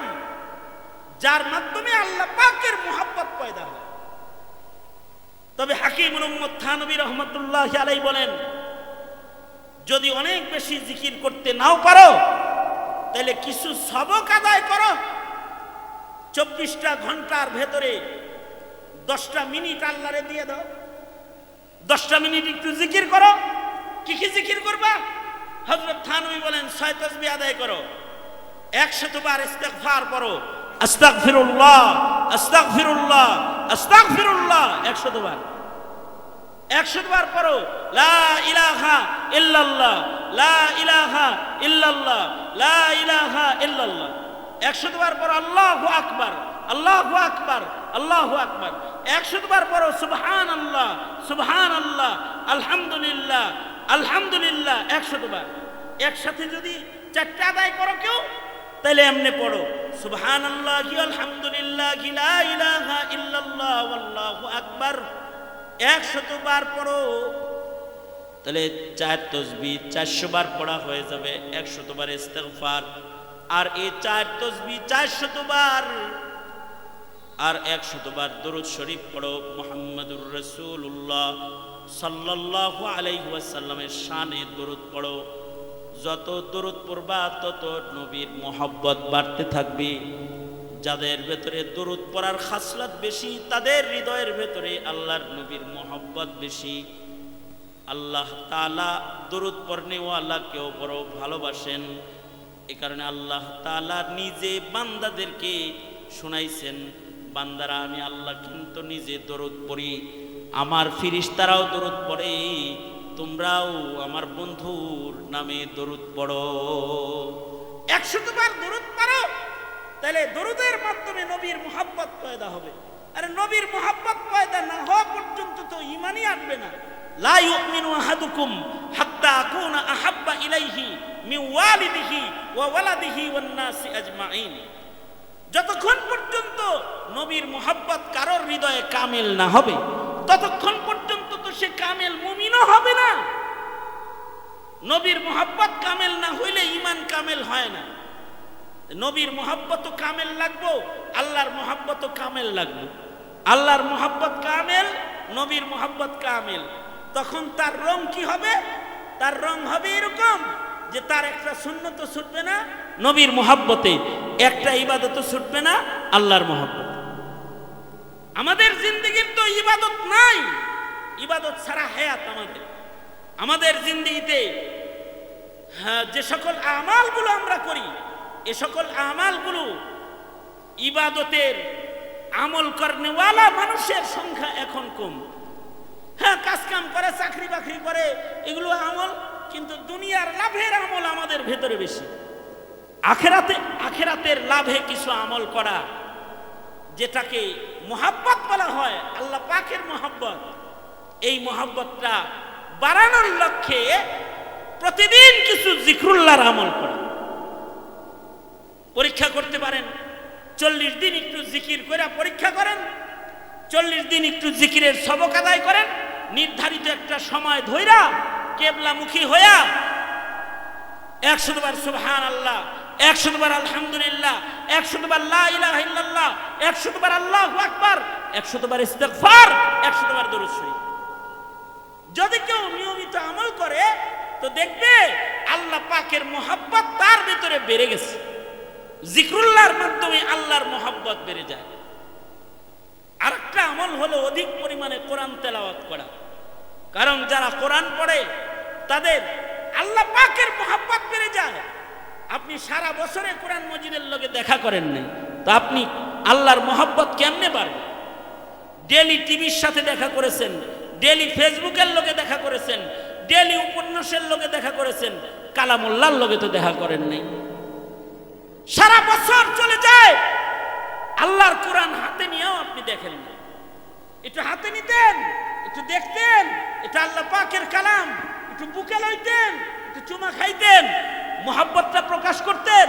যার মাধ্যমে আল্লাহ পাকের মোহাব্বত পয়দা হয়। তবে হাকিমুল উম্মত থানভী রহমতুল্লাহ আলাইহি বলেন, যদি অনেক বেশি জিকির করতে নাও পারো, তাহলে কিছু সবক আদায় করো। 24টা ঘন্টার ভেতরে 10টা মিনিট আল্লাহরে দিয়ে দাও। 10টা মিনিট একটু জিকির করো। কি কি জিকির করবা? হযরত থানভী বলেন, 6 তাসবিহ আদায় করো, 100 বার ইস্তিগফার পড়ো, আস্তাগফিরুল্লাহ আস্তাগফিরুল্লাহ আস্তাগফিরুল্লাহ 100 বার। 100 বার পড়ো লা ইলাহা ইল্লাল্লাহ লা ইলাহা ইল্লাল্লাহ লা ইলাহা ইল্লাল্লাহ। 100 বার পড়ো আল্লাহু আকবার আল্লাহু আকবার আল্লাহু আকবার। 100 বার পড়ো সুবহানাল্লাহ সুবহানাল্লাহ আলহামদুলিল্লাহ আলহামদুলিল্লাহ 100 বার। একসাথে যদি 4টা আদায় করো কেউ, তাহলে এমনি পড়ো সুবহানাল্লাহি আলহামদুলিল্লাহি লা ইলাহা ইল্লাল্লাহ ওয়াল্লাহু আকবার 100 বার পড়ো, তাহলে 4 তাসবিহ 400 বার পড়া হয়ে যাবে। 100 বার ইস্তিগফার, আর এই 4 তাসবিহ 400 বার, আর 100 বার দরুদ শরীফ পড়ো মুহাম্মাদুর রাসূলুল্লাহ সাল্লাল্লাহু আলাইহি ওয়াসাল্লামের শানে দরুদ পড়ো। যত দরুদ পড়বা তত নবীর মোহাব্বত বাড়তে থাকবে। যাদের ভেতরে দরুদ পড়ার খাসলাত বেশি, তাদের হৃদয়ের ভেতরে আল্লাহর নবীর মোহব্বত বেশি। আল্লাহ তাআলা দরুদ পড়নেওয়ালাকেও বড় ভালোবাসেন। এ কারণে আল্লাহ তাআলা নিজে বান্দাদেরকে শুনাইছেন, বান্দারা আমি আল্লাহ কিন্তু নিজে দরুদ পড়ি, আমার ফিরিস্তারাও দরুদ পড়ে, তোমরাও আমার বন্ধুর নামে দরুদ পড়ো। 100 বার দরুদ পড়ো, তাহলে দরুদের মাধ্যমে নবীর মোহাব্বত পয়দা হবে। আরে নবীর মোহাব্বত পয়দা না হওয়া পর্যন্ত তো ঈমানই আসবে না। লা ইউমিনু আহাদুকুম হাত্তা আকুনা আহাব্বা ইলাইহি মিন ওয়ালিদিহি ওয়া ওয়ালাদিহি ওয়ান নাসি আজমাইন। যতক্ষণ পর্যন্ত নবীর মোহাব্বত কারোর হৃদয়ে কামেল না হবে, ততক্ষণ পর্যন্ত তো সে কামেল মুমিনও হবে না। নবীর মোহাব্বত কামেল না হইলে ঈমান কামেল হয় না। নবীর মোহাব্বত কামেল লাগবো, আল্লাহর মোহাব্বত কামেল লাগবে। আল্লাহর মোহাব্বত কামেল, নবীর মোহাব্বত কামেল। তখন তার রং কি হবে? তার রং হবে এরকম যে তার একটা সুন্নত ছুটবে না নবীর মোহাব্বতে, একটা ইবাদত ছুটবে না আল্লাহর মোহাব্বতে। আমাদের জিন্দেগির তো ইবাদত নাই, ইবাদত ছাড়া হায়াত আমাদের জিন্দেগিতে যে সকল আমালগুলো আমরা করি, এ সকল আমালগুলো ইবাদতের আমল করনেওয়ালা মানুষের সংখ্যা এখন কম। হ্যাঁ, কাজ কাম করে, চাকরি বাকরি করে, এগুলো আমল, কিন্তু দুনিয়ার লাভের আমল আমাদের ভেতরে বেশি। আখেরাতের লাভে কিছু আমল করা, যেটাকে মোহাব্বত বলা হয়, আল্লাহ পাকের মোহাব্বত, এই মোহাব্বতটা বাড়ানোর লক্ষ্যে প্রতিদিন কিছু জিকরুল্লাহর আমল করা। পরীক্ষা করতে পারেন, 40 দিন একটু জিকির করে পরীক্ষা করেন, 40 দিন একটু জিকিরের সবক আদায় করেন, নির্ধারিত একটা সময় ধইরা কেবলামুখী হইয়া 100 বার সুবহানাল্লাহ, 100 বার আলহামদুলিল্লাহ, 100 বার লা ইলাহা ইল্লাল্লাহ, 100 বার আল্লাহু আকবার, 100 বার ইস্তিগফার, 100 বার দরুদ শরীফ। যদি কেউ নিয়মিত আমল করে তো দেখবে আল্লাহ পাকের মোহাব্বত তার ভিতরে বেড়ে গেছে। জিকরুল্লাহর মাধ্যমে আল্লাহর মোহাব্বত বেড়ে যায়। আরেকটা আমল হলো অধিক পরিমাণে কোরআন তেলাওয়াত করা। কারণ যারা কোরআন পড়ে তাদের আল্লাহ পাকের মোহাব্বত বেড়ে যায়। আপনি সারা বছরে কোরআন মজিদের লগে দেখা করেন নাই, তো আপনি আল্লাহর মোহাব্বত কেমনে বাড়বে? ডেলি টিভির সাথে দেখা করেছেন, ডেলি ফেসবুকের লগে দেখা করেছেন, ডেলি উপন্যাসের লগে দেখা করেছেন, কালামুল্লাহর লগে তো দেখা করেন নাই। সারা বছর চলে যায়, আল্লাহর কোরআন হাতে নিয়েও আপনি দেখেন না। একটু হাতে নিতেন, একটু দেখতেন, এটা আল্লাহ পাকের কালাম, একটু বুকে লইতেন, একটু চুমা খাইতেন, মোহাব্বতটা প্রকাশ করতেন।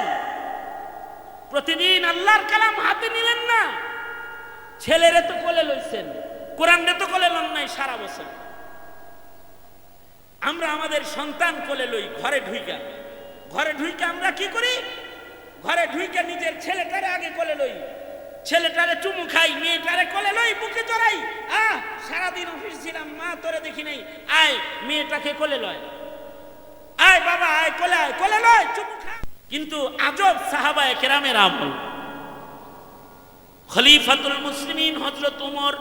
প্রতিদিন আল্লাহর কালাম হাতে নিলেন না, ছেলেরে তো কোলে লইছেন, কোরআনরে তো কোলে লন নাই সারা বছর। আমরা আমাদের সন্তান কোলে লই, ঘরে ঢুইকা আমরা কি করি? ঘরে ঢুইকা নিজের ছেলেটারে আগে কোলে লই, ছেলেটারে চুমু খাই, মেয়েটারে কোলে লই, বুকে জড়াই। সারাদিন অফিস ছিলাম, মা তোরে দেখি নাই, আয় মেয়েটাকে কোলে লয়, আয় বাবা আয় কোলে লয়, চুমু খা। কিন্তু আজব সাহাবায়ে কেরামের আমল। খলিফাতুল মুসলিমিন হযরত ওমর,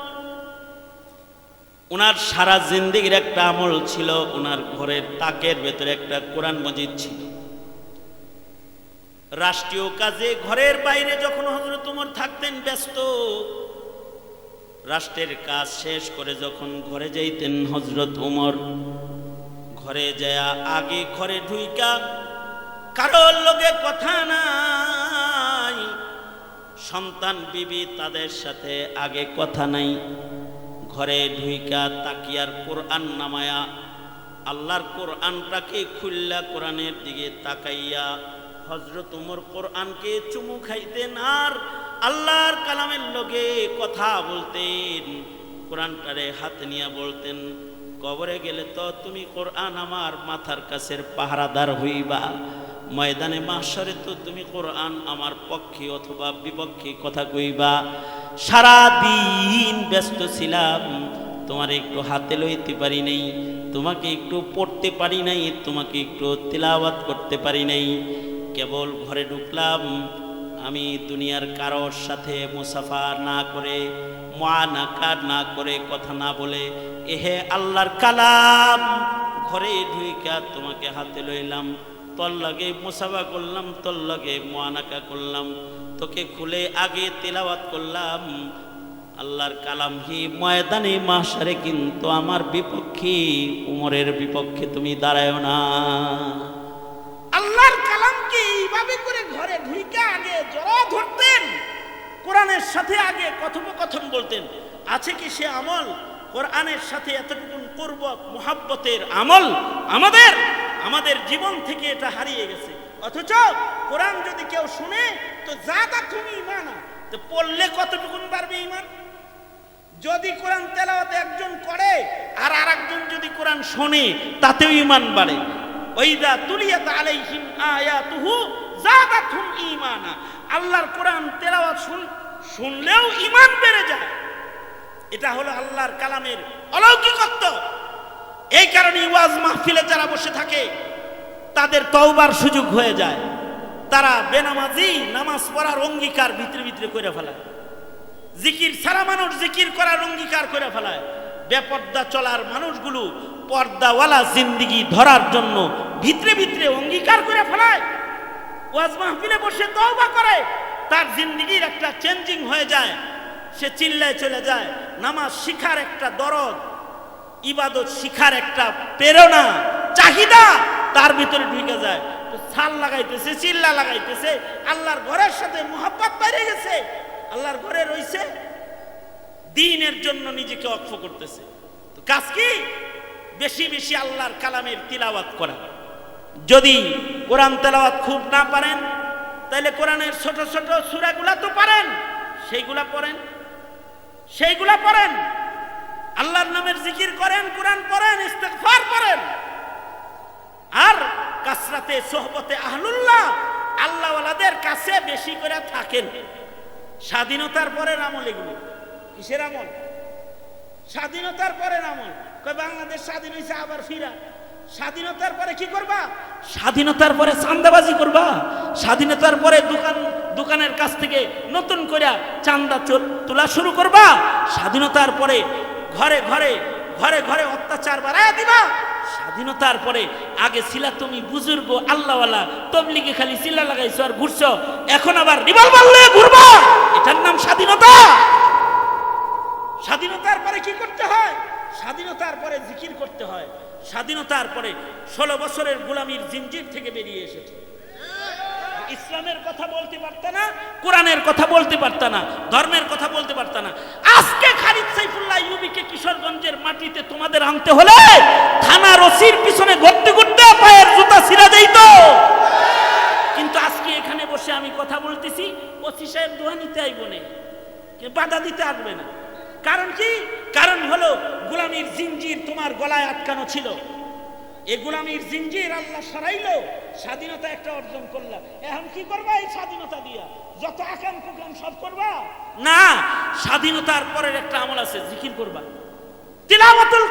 ওনার সারা জিন্দেগির একটা আমল ছিল, ওনার ঘরের তাকের ভেতরে একটা কোরআন মজিদ ছিল। রাষ্ট্রীয় কাজে ঘরের বাইরে যখন হযরত ওমর থাকতেন ব্যস্ত, রাষ্ট্রের কাজ শেষ করে যখন ঘরে যাইতেন হযরত ওমর, ঘরে যায় আগে ঘরে ঢুইকা, কারোর লগে কথা নাই, সন্তান বিবি তাদের সাথে আগে কথা নাই, ঘরে ঢুইকা তাকিয়ার কোরআন নামায়া, আল্লাহর কোরআনটাকে খুললা কোরআনের দিকে তাকাইয়া হযরত ওমর কোরআনকে চুমু খাইতেন আর আল্লাহর কালামের লগে কথা বলতেন। কোরআনটারে হাতে নিয়ে বলতেন, কবরে গেলে তো তুমি কোরআন আমার মাথার কাছের পাহারাদার হইবা, ময়দানে মাহশরে তো তুমি কোরআন আমার পক্ষে অথবা বিপক্ষে কথা কইবা। সারা দিন ব্যস্ত ছিলাম, তোমার একটু হাতে লইতে পারি নাই, তোমাকে একটু পড়তে পারি নাই, তোমাকে একটু তিলাওয়াত করতে পারি নাই। কেবল ঘরে ঢুকলাম, আমি দুনিয়ার কারোর সাথে মুসাফা না করে, মুআনাকাত না করে, কথা না বলে, এহে আল্লাহর কালাম, ঘরে ঢুইকা তোমাকে হাতে লইলাম, তোর লগে মুসাফা করলাম, তোর লগে মুআনাকা করলাম, তোকে খুলে আগে তেলাওয়াত করলাম। আল্লাহর কালাম হি ময়দানে মাশারে কিন্তু আমার বিপক্ষে, উমরের বিপক্ষে তুমি দাঁড়ায় না। আল্লাহর কালামকে এইভাবে করে ঘরে ঢুইকা আগে জড়া ধরতেন, কোরআনের সাথে আগে কথোপকথন বলতেন। আছে কি সে আমল? কোরআনের সাথে এতটুকুন কুরবত মুহাব্বতের আমল আমাদের জীবন থেকে এটা হারিয়ে গেছে। অথচ কোরআন যদি কেউ শুনে তো জাদা তুমি ঈমান, তো পড়লে কতটুকুন বাড়বে ঈমান? যদি কোরআন তেলাওয়াত একজন করে আর আরেকজন যদি কোরআন শোনে তাতেও ঈমান বাড়ে। ওয়াইদা তুলিয়াত আলাইহিম আয়াতুহু যাদাতহুম ঈমানা। আল্লাহর কোরআন তেলাওয়াত শুনলেও ঈমান বেড়ে যায়। এটা হলো আল্লাহর কালামের অলৌকিকত্ব। এই কারণে ওয়াজ মাহফিলে যারা বসে থাকে তাদের তওবার সুযোগ হয়ে যায়। তারা বেনামাজি নামাজ পড়ার অঙ্গীকার ভিতরে ভিতরে করে ফেলায়, জিকির ছাড়া মানুষ জিকির করার অঙ্গীকার করে ফেলায়। বেপর্দা চলার মানুষগুলো পর্দাওয়ালা জিন্দেগি ধরার জন্য ভিতরে ভিতরে অঙ্গীকার করে ফেলায়। ওয়াজ মাহফিলে বসে তওবা করে, তার জিন্দেগির একটা চেঞ্জিং হয়ে যায়, সে চিল্লায় চলে যায়। নামাজ শিখার একটা দরদ, ইবাদত শিখার একটা প্রেরণা, চাহিদা তার ভিতরে ঢুকে যায়। তো ছাল লাগাইতেছে, চিল্লা লাগাইতেছে, আল্লাহর ঘরের সাথে মুহাব্বত বেড়ে গেছে, আল্লাহর ঘরে রইছে, দ্বীনের জন্য নিজেকে ওয়াকফ করতেছে। তো কাজ কি? বেশি বেশি আল্লাহর কালামের তিলাওয়াত করা। যদি কোরআন তেলাওয়াত খুব না পারেন তাহলে কোরআনের ছোট ছোট সূরাগুলা তো পারেন, সেইগুলা পড়েন, আল্লাহর নামের জিকির করেন, কোরআন পড়েন, ইস্তিগফার করেন। আর কাসরাতে সোহবতে আহলুল্লাহ, আল্লাহওয়ালাদের কাছে বেশি করে থাকেন। স্বাধীনতার পরের আমল এগুলো। কিসের আমল? স্বাধীনতার পরের আমল। কই বাংলাদেশ স্বাধীন হয়েছে আবার ফিরা। স্বাধীনতার পরে কি করবা? স্বাধীনতার পরে চাঁদাবাজি করবা। স্বাধীনতার পরে দোকানের কাছ থেকে নতুন করে চাঁদা তোলা শুরু করবা। স্বাধীনতার পরে ঘরে ঘরে অত্যাচার বাড়ায় দিবা। স্বাধীনতার পরে আগে ছিলা তুমি বুজুর্গ আল্লাহওয়ালা, তবলিগে খালি চিল্লা লাগাইছো আর ঘুরছো, এখন আবার রিভলভার নিয়ে ঘুরবা। এটার নাম স্বাধীনতা। স্বাধীনতার পরে কি করতে হয়? স্বাধীনতার পরে জিকির করতে হয়। স্বাধীনতার পরে 16 বছরের গোলামির জিনজির থেকে বেরিয়ে এসেছে। ইসলামের কথা বলতে পারত না, কোরআনের কথা বলতে পারত না, ধর্মের কথা বলতে পারত না। আজকে খালিদ সাইফুল্লাহ ইউবিকে কিশোরগঞ্জের মাটিতে তোমাদের আনতে হলে থানার ওসির পিছনে ঘুরতে ঘুরতে পায়ের জুতা ছিঁড়া যাইতো। কিন্তু আজকে এখানে বসে আমি কথা বলতেছি, ওসি সাহেব দোয়া নিতে আইব না, বাধা দিতে আসবে না। কারণ কি? কারণ হলো গোলামির জিনজির তোমার গলায় আটকানো ছিল। এই গোলামির জিনজির আল্লাহ সরাইলো, স্বাধীনতা একটা অর্জন করলা। এখন কি করবা এই স্বাধীনতা দিয়া? যত আকাম কুকাম সব করবা না। স্বাধীনতার পরের একটা আমল আছে, জিকির করবা, তিলাওয়াতুল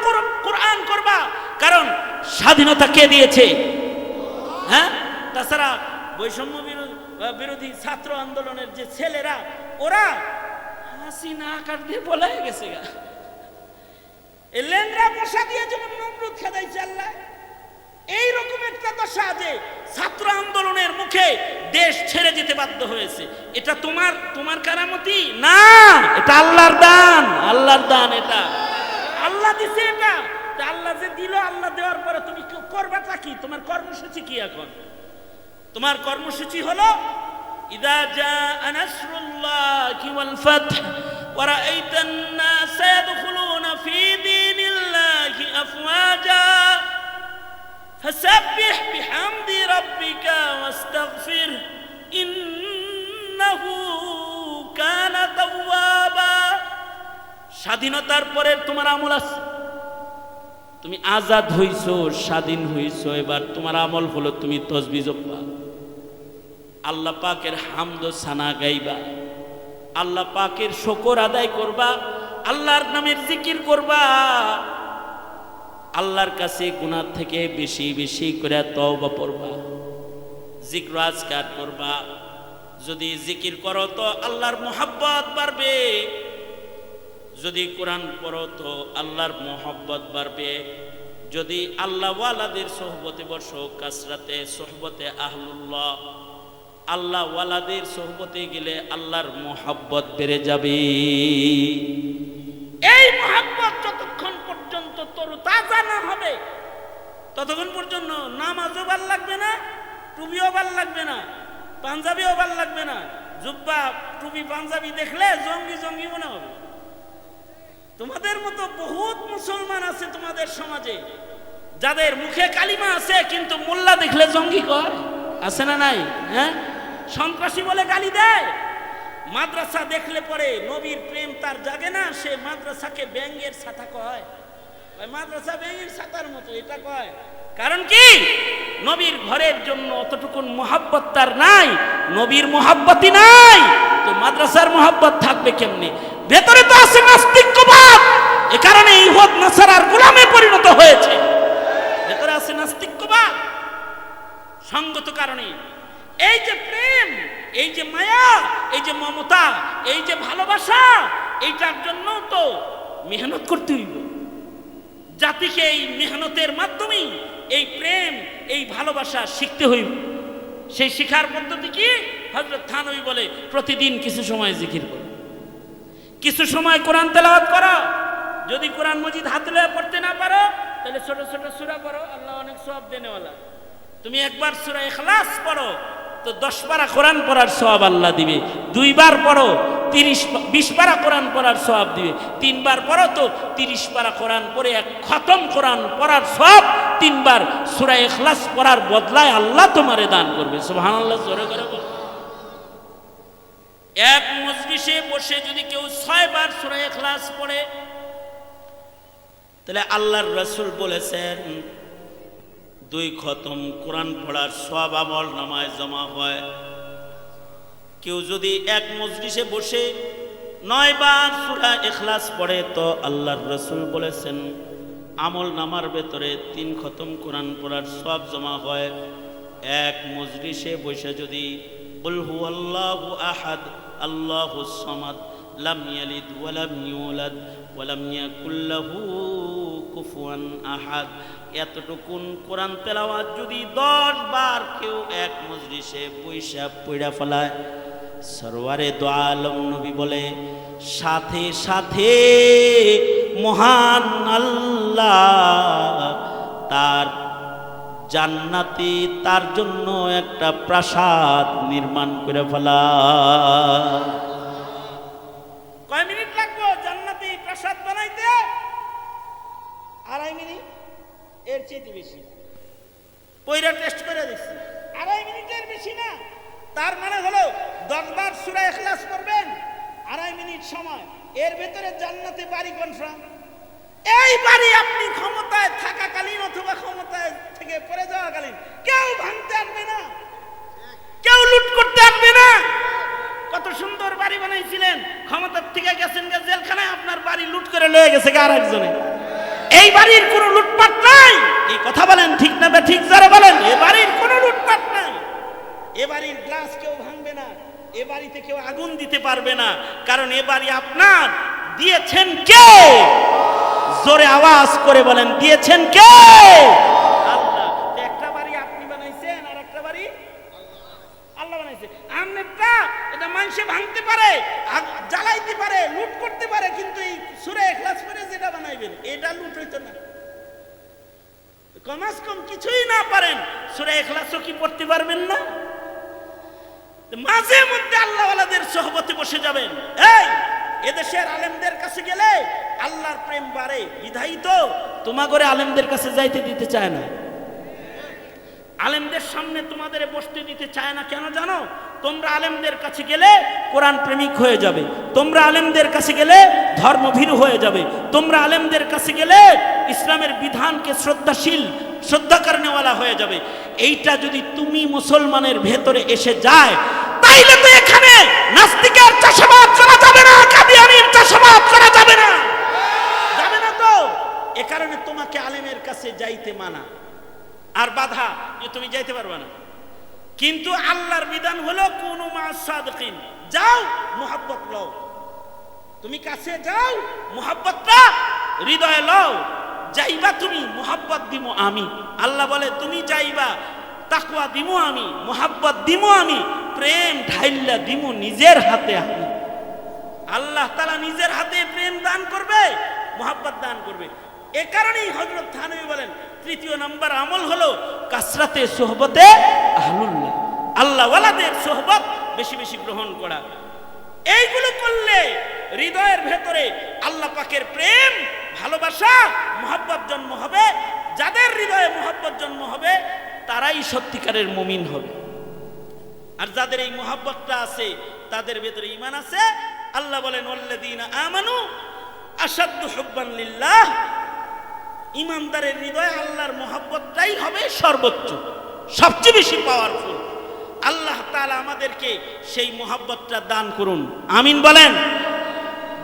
কোরআন করবা। কারণ স্বাধীনতা কে দিয়েছে? হ্যাঁ, তাছাড়া বৈষম্য বিরোধী ছাত্র আন্দোলনের যে ছেলেরা, ওরা হাসিনা কাট দিয়ে বলে গেছে গা, এই লেংরা মশা দিয়ে যেমন নমরুদ খেদাইছে আল্লাহ, এইরকম একটা দশা যে ছাত্র আন্দোলনের মুখে দেশ ছেড়ে যেতে বাধ্য হয়েছে। এটা তোমার কারামতি না, এটা আল্লাহর দান। আল্লাহর দান, এটা আল্লাহ দিছে। এটা আল্লাহ যে দিল, আল্লাহ দেওয়ার পরে তুমি করবাটা কি? তোমার কর্মসূচি কি? এখন তোমার কর্মসূচি হলো ইদা জাআ নাসরুল্লাহি ওয়াল ফাth ওয়া রাআইতান নাসা ইয়াদখুলুনা ফি দীনিল্লাহি আফওয়াজা ফাসাব্বিহ বিহামদি রাব্বিকা ওয়াস্তাগফির ইন্নাহু কানা তাওয়াবা। স্বাধীনতার পরে তোমার আমল আছে। তুমি আজাদ হইছো, স্বাধীন হইছো, এবার তোমার আমল হলো তুমি তাসবিহ জপবা, আল্লাহ পাকের হামদ ও সানা গাইবা, আল্লাহ পাকের শুকর আদায় করবা, আল্লাহর নামের জিকির করবা, আল্লাহর কাছে গুনাহ থেকে বেশি বেশি করে তওবা করবা, জিক্র আজকার করবা, যদি জিকির করো তো আল্লাহর মোহাব্বত বাড়বে, যদি কোরআন পড়ো তো আল্লাহর মোহাব্বত বাড়বে, যদি আল্লাহওয়ালাদের সোহবতে বসো, কাসরাতে সোহবতে আহলুল্লাহ, আল্লাহওয়ালাদের সোহবতে গেলে আল্লাহর মোহাব্বত বেড়ে যাবে। এই মোহাব্বত যতক্ষণ পর্যন্ত তরতাজা না হবে ততক্ষণ পর্যন্ত নামাজও ভাল লাগবে না, টুপিও ভাল লাগবে না, পাঞ্জাবিও ভাল লাগবে না। জুব্বা টুপি পাঞ্জাবি দেখলে জঙ্গি জঙ্গি মনে হবে। তোমাদের মতো বহুত মুসলমান আছে তোমাদের সমাজে, যাদের মুখে কালিমা আছে কিন্তু মোল্লা দেখলে জঙ্গি কয়, আছে না নাই? হ্যাঁ, সন্ত্রাসী বলে গালি দেয়। মাদ্রাসা দেখলে পরে নবীর প্রেম তার জাগে না, সে মাদ্রাসাকে ব্যাঙের ছাতা কয়। মাদ্রাসা ব্যাঙের ছাতার মতো এটা কয়। কারণ কি? নবীর ঘরের জন্য অতটুকুন মোহাব্বত তার নাই, নবীর মোহাব্বতই নাই, তো মাদ্রাসার মোহাব্বত থাকবে কেমনে? ভেতরে তো আছে নাস্তিক্যবাদ, এ কারণে ইহুদ নাসারার গোলামে পরিণত হয়েছে। ভেতরে আছে নাস্তিক্যবাদ সঙ্গত কারণে। এই যে প্রেম, এই যে মায়া, এই যে মমতা, এই যে ভালোবাসা, এইটার জন্য তো মেহনত করতে হইব। জাতিকে এই মেহনতের মাধ্যমেই এই প্রেম, এই ভালোবাসা শিখতে হইব। সেই শিখার পদ্ধতি কি? হযরত থানভী বলে প্রতিদিন কিছু সময় জিকির করো, কিছু সময় কোরআন তেলাওয়াত করো। যদি কোরআন মজিদ হাতে লয়ে পড়তে না পারো তাহলে ছোট ছোট সূরা পড়ো, আল্লাহ অনেক সওয়াব দেনেওয়ালা। তুমি একবার সূরা ইখলাস পড়ো তো 10 পারা কোরআন পড়ার সওয়াব আল্লাহ দিবে। 2 বার পড়ো 20 পারা কোরআন পড়ার সওয়াব দিবে। 3 বার পড়ো তো 30 পারা কোরআন পড়ে এক খতম কোরআন পড়ার সওয়াব 3 বার সূরা ইখলাস পড়ার বদলায় আল্লাহ তোমারে দান করবে। সুবহানাল্লাহ, জোরে করে বল। এক মজলিসে বসে যদি কেউ 6 বার সূরা ইখলাস পড়ে তাহলে আল্লাহর রাসূল বলেছেন 2 খতম কোরআন পড়ার সওয়াব আমল নামায় জমা হয়। কেউ যদি এক মজলিসে বসে 9 বার সূরা ইখলাস পড়ে তো আল্লাহর রাসূল বলেছেন আমল নামার ভেতরে 3 খতম কোরআন পড়ার সওয়াব জমা হয়। এক মজলিসে বসে যদি কুল হুয়াল্লাহু আহাদ আল্লাহুস সামাদ লাম ইয়ালিদ ওয়া লাম ইউলাদ ওয়া লাম ইয়াকুল লাহু কুফুয়ান আহাদ এতটুকুন কোরআন তেলাওয়াত যদি 10 বার কেউ এক মজলিসে বইসা পড়া ফেলায়, সরওয়ারে দো আলম নবী বলে সাথে সাথে মহান আল্লাহ তার জান্নাতে তার জন্য একটা প্রাসাদ নির্মাণ করে ফেলা। কয় মিনিট লাগবে জান্নাতে প্রাসাদ বানাইতে? 2.5 মিনিট, এর চেয়ে বেশি। পয়রা টেস্ট করে দেখছি, 2.5 মিনিটের বেশি না। তার মানে হলো 10 বার সূরা ইখলাস পড়বেন, 2.5 মিনিট সময়, এর ভেতরে জান্নাতে বাড়ি কনফার্ম। এই বাড়ি আপনি ক্ষমতায় থাকাকালীন অথবা ক্ষমতায় থেকে পড়ে যাওয়াকালীন কেউ ভাঙতে আসবে না, কেউ লুট করতে আসবে না। কত সুন্দর বাড়ি বানাইছিলেন, ক্ষমতার থেকে গেছেন জেলখানায়, আপনার বাড়ি লুট করে লয়ে গেছে আরেকজনে। এই বাড়ির কোনো লুটপাট নাই। এই কথা বলেন ঠিক না বে ঠিক? যারা বলেন এ বাড়ির কোনো লুটপাট নাই। এ বাড়ির গ্লাস কেউ ভাঙবে না, এ বাড়িতে কেউ আগুন দিতে পারবে না, কারণ এ বাড়ি আপনার। দিয়েছেন কে? জোরে আওয়াজ করে বলেন, দিয়েছেন কে? আল্লাহ। একটা বাড়ি আপনি বানাইছেন আর একটা বাড়ি আল্লাহ বানাইছে। আমনেরটা এটা মানুষে ভাঙতে পারে, জ্বালাইতে পারে, লুট করতে পারে, কিন্তু এই সূরা ইখলাস পড়ে যেটা বানাইবেন এটা লুট হইতো না। কমাস কম কিছুই না পারেন, সূরা ইখলাসও কি পড়তে পারবেন না? মাঝে মধ্যে আল্লাহওয়ালাদের সোহবতে বসে যাবেন। এই এদেশের আলেমদের কাছে গেলে আল্লাহর প্রেম বাড়ে, বিধায়ী তো তোমা করে আলেমদের কাছে যাইতে দিতে চায় না। আলেমদের সামনে তোমাদের বসতে দিতে চায় না কেন জানো? তোমরা আলেমদের কাছে গেলে কোরআন প্রেমিক হয়ে যাবে, তোমরা আলেমদের কাছে গেলে ধর্মভীরু হয়ে যাবে, তোমরা আলেমদের কাছে গেলে ইসলামের বিধানকে শ্রদ্ধাশীল, শ্রদ্ধা করেনেওয়ালা হয়ে যাবে। এইটা যদি তুমি মুসলমানের ভেতরে এসে যায় তাইলে তো এখানে নাস্তিকের চাষাবাদ করা যাবে না, কাদিয়ানীর চাষাবাদ করা যাবে না, যাবে না তো। এ কারণে তোমাকে আলেমের কাছে যাইতে মানা আর বাধা, যে তুমি যাইতে পারবে না। কিন্তু আল্লাহর বিধান হলো কুনু মা'আস সাদিকিন, যাও মুহাব্বত লও, তুমি কাছে যাও মুহাব্বতটা হৃদয়ে লও, যাইবা তুমি মুহাব্বত দিমু আমি। আল্লাহ বলে তুমি যাইবা, তাকওয়া দিমু আমি, মুহাব্বত দিমু আমি, প্রেম ঢাইল্লা দিমু নিজের হাতে আমি। আল্লাহ তাআলা নিজের হাতে প্রেম দান করবে, মুহাব্বত দান করবে। এ কারণেই হযরত থানভী বলেন তৃতীয় নাম্বার আমল হলো কাসরাতে সোহবতে আহলুল্লাহ, আল্লাহ ওয়ালাদের সোহবত বেশি বেশি গ্রহণ করা। এইগুলো করলে হৃদয়ের ভেতরে আল্লাহ পাকের প্রেম, ভালোবাসা, মুহাব্বত জন্ম হবে। যাদের হৃদয়ে মুহাব্বত জন্ম হবে তারাই সত্যিকারের মুমিন হবে। আর যাদের এই মুহাব্বতটা আছে তাদের ভেতরে ঈমান আছে। আল্লাহ বলেন ওয়াল্লাযীনা আমানু আশাদ্দু হুব্বান লিল্লাহ, ঈমানদারের হৃদয়ে আল্লাহর মুহাব্বতটাই হবে সর্বোচ্চ, সবচেয়ে বেশি পাওয়ারফুল। আল্লাহ তাআলা আমাদেরকে সেই মুহাব্বতটা দান করুন, আমিন বলেন।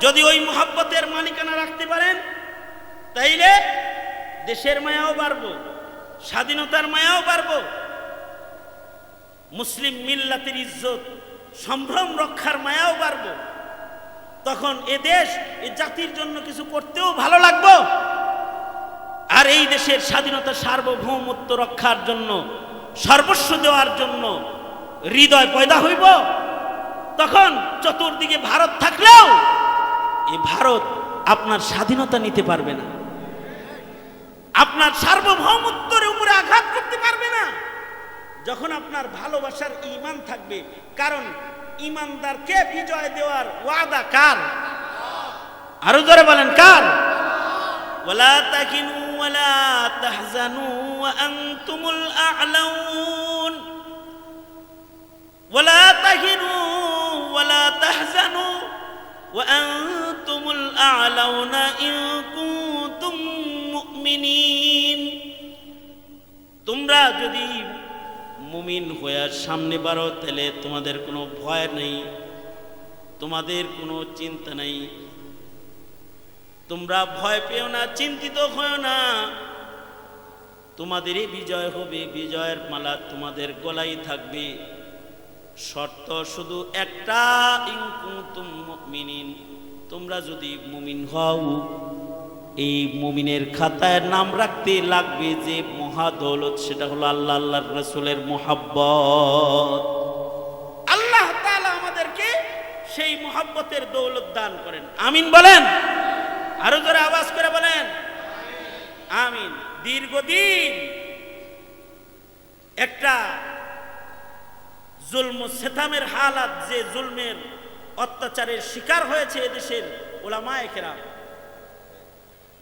যদি ওই মুহাব্বতের মালিকানা রাখতে পারেন তাইলে দেশের মায়াও বাড়বো, স্বাধীনতার মায়াও বাড়বো, মুসলিম মিল্লাতের ইজ্জত সম্ভ্রম রক্ষার মায়াও বাড়বো। তখন এ দেশ, এ জাতির জন্য কিছু করতেও ভালো লাগবো। আর এই দেশের স্বাধীনতা, সার্বভৌমত্ব রক্ষার জন্য, সর্বস্ব দেওয়ার জন্য হৃদয় পয়দা হইব। তখন চতুর্দিকে ভারত থাকলেও এই ভারত আপনার স্বাধীনতা নিতে পারবে না, আপনার সার্বভৌমত্বের উপরে আঘাত করতে পারবে না, যখন আপনার ভালোবাসার ঈমান থাকবে। কারণ ঈমানদারকে বিজয় দেওয়ার ওয়াদা কার? আরো জোরে বলেন কার? ওয়ালা তাকিনু ওয়ালা তাহজানু ওয়া আনতুমুল আ'লাউন, ওয়ালা তাকিনু ওয়ালা তাহজানু ওয়া আনতুমুল আ'লাউনা ইন কুনতুম মুমিনিন। তোমরা যদি মুমিন হয়ে সামনে বাড়ো তাহলে তোমাদের কোনো ভয় নেই, তোমাদের কোনো চিন্তা নেই, তোমরা ভয় পেও না, চিন্তিত হও না, তোমাদেরই বিজয় হবে, বিজয়ের মালা তোমাদের গলায় থাকবে। শর্ত শুধু একটা, ইন কুনতুম মুমিনিন, তোমরা যদি মুমিন হও। এই মুমিনের খাতায় নাম রাখতে লাগবে যে মহাদৌলত, সেটা হলো আল্লাহ, আল্লাহর রাসূলের মুহাব্বত। আল্লাহ তাআলা আমাদেরকে সেই মুহাব্বতের দৌলত দান করেন, আমিন বলেন। আরো জোরে আওয়াজ করে বলেন আমিন। দীর্ঘদিন একটা জুলম সেতামের হালাত, যে জুলমের অত্যাচারের শিকার হয়েছে এদেশের উলামায়ে কেরাম,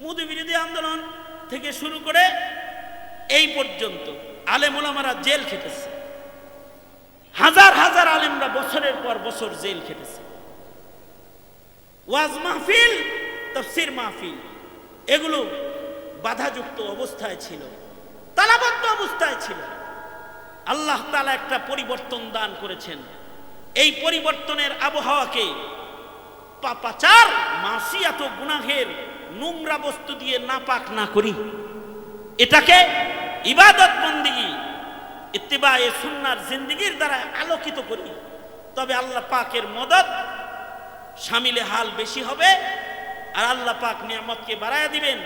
মোদী বিরোধী আন্দোলন থেকে শুরু করে এই পর্যন্ত আলেম ওলামারা জেল খেটেছে, হাজার হাজার আলেমরা বছরের পর বছর জেল খেটেছে। ওয়াজ মাহফিল, তাফসীর মাহফিল এগুলো বাধাযুক্ত অবস্থায় ছিল, তালাবদ্ধ অবস্থায় ছিল। আল্লাহ তাআলা একটা পরিবর্তন দান করেছেন। এই পরিবর্তনের আবহাওয়াকে পাপাচার, মাসিয়াত ও গুনাহের নোংরা বস্তু দিয়ে নাপাক না করি, এটাকে ইবাদত বন্দেগী, ইত্তিবায়ে সুন্নাহর জিন্দেগির দ্বারা আলোকিত করি, তবে আল্লাহ পাকের মদদ শামিলে হাল বেশি হবে। আর আল্লাহ পাক নিয়ামতকে বাড়ায়া দিবেন।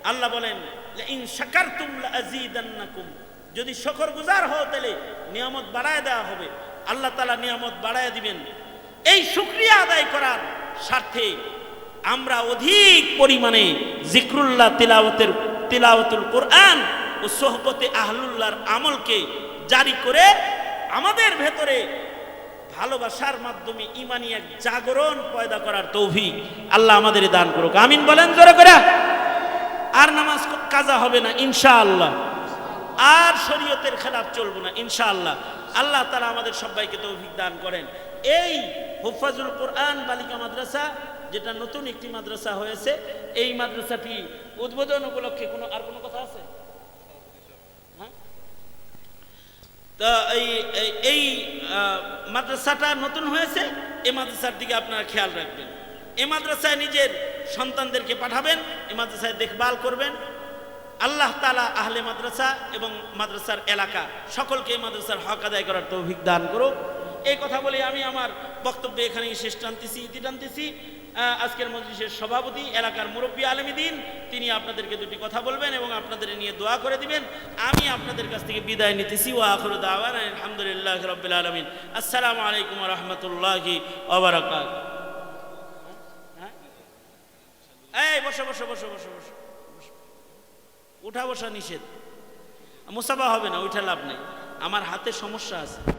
আল্লাহ বলেন লাইন শাকারতুম লাযীদান্নাকুম, যদি শুকরগুজার হও তাহলে নিয়ামত বাড়ায় দেওয়া হবে। আল্লাহ তাআলা নিয়ামত বাড়ায় দিবেন। এই শুকরিয়া আদায় করার স্বার্থে আমরা অধিক পরিমাণে জিক্রুল্লাহ, তিলাওয়াতুল কোরআন ও সোহবতে আহলুল্লাহর আমলকে জারি করে আমাদের ভেতরে ভালোবাসার মাধ্যমে ঈমানি এক জাগরণ পয়দা করার তৌফিক আল্লাহ আমাদের দান করুক, আমিন বলেন জোরে করে। আর নামাজ কাজা হবে না ইনশাআল্লাহ, আর শরীয়তের খেলাফ চলবো না ইনশাআল্লাহ। আল্লাহ তাআলা আমাদের সবাইকে তৌফিক দান করেন। এই হুফাজুল কোরআন বালিকা মাদ্রাসা, যেটা নতুন একটি মাদ্রাসা হয়েছে, এই মাদ্রাসাটি উদ্বোধন উপলক্ষে আর কোনো কথা আছে? হ্যাঁ, তা এই মাদ্রাসাটা নতুন হয়েছে, এই মাদ্রাসার দিকে আপনারা খেয়াল রাখবেন। এই মাদ্রাসায় নিজের সন্তানদেরকে পাঠাবেন, এই মাদ্রাসায় দেখভাল করবেন। আল্লাহ তাআলা আহলে মাদ্রাসা এবং মাদ্রাসার এলাকা সকলকে মাদ্রাসার হক আদায় করার তৌফিক দান করুক। এই কথা বলে আমি আমার বক্তব্য এখানেই শেষ টানতেছি। আজকের মজলিসের সভাপতি এলাকার মুরব্বী আলেম দ্বীন, তিনি আপনাদেরকে দুটি কথা বলবেন এবং আপনাদের নিয়ে দোয়া করে দিবেন। আমি আপনাদের কাছ থেকে বিদায় নিতেছি। ওয়া আখিরু দাওয়ানা আলহামদুলিল্লাহি রাব্বিল আলামিন। আসসালামু আলাইকুম ওয়া রাহমাতুল্লাহি ওয়া বারাকাতুহু। এই বসো। উঠা বসা নিষেধ, মুসাফা হবে না, উঠা লাভ নেই, আমার হাতে সমস্যা আছে।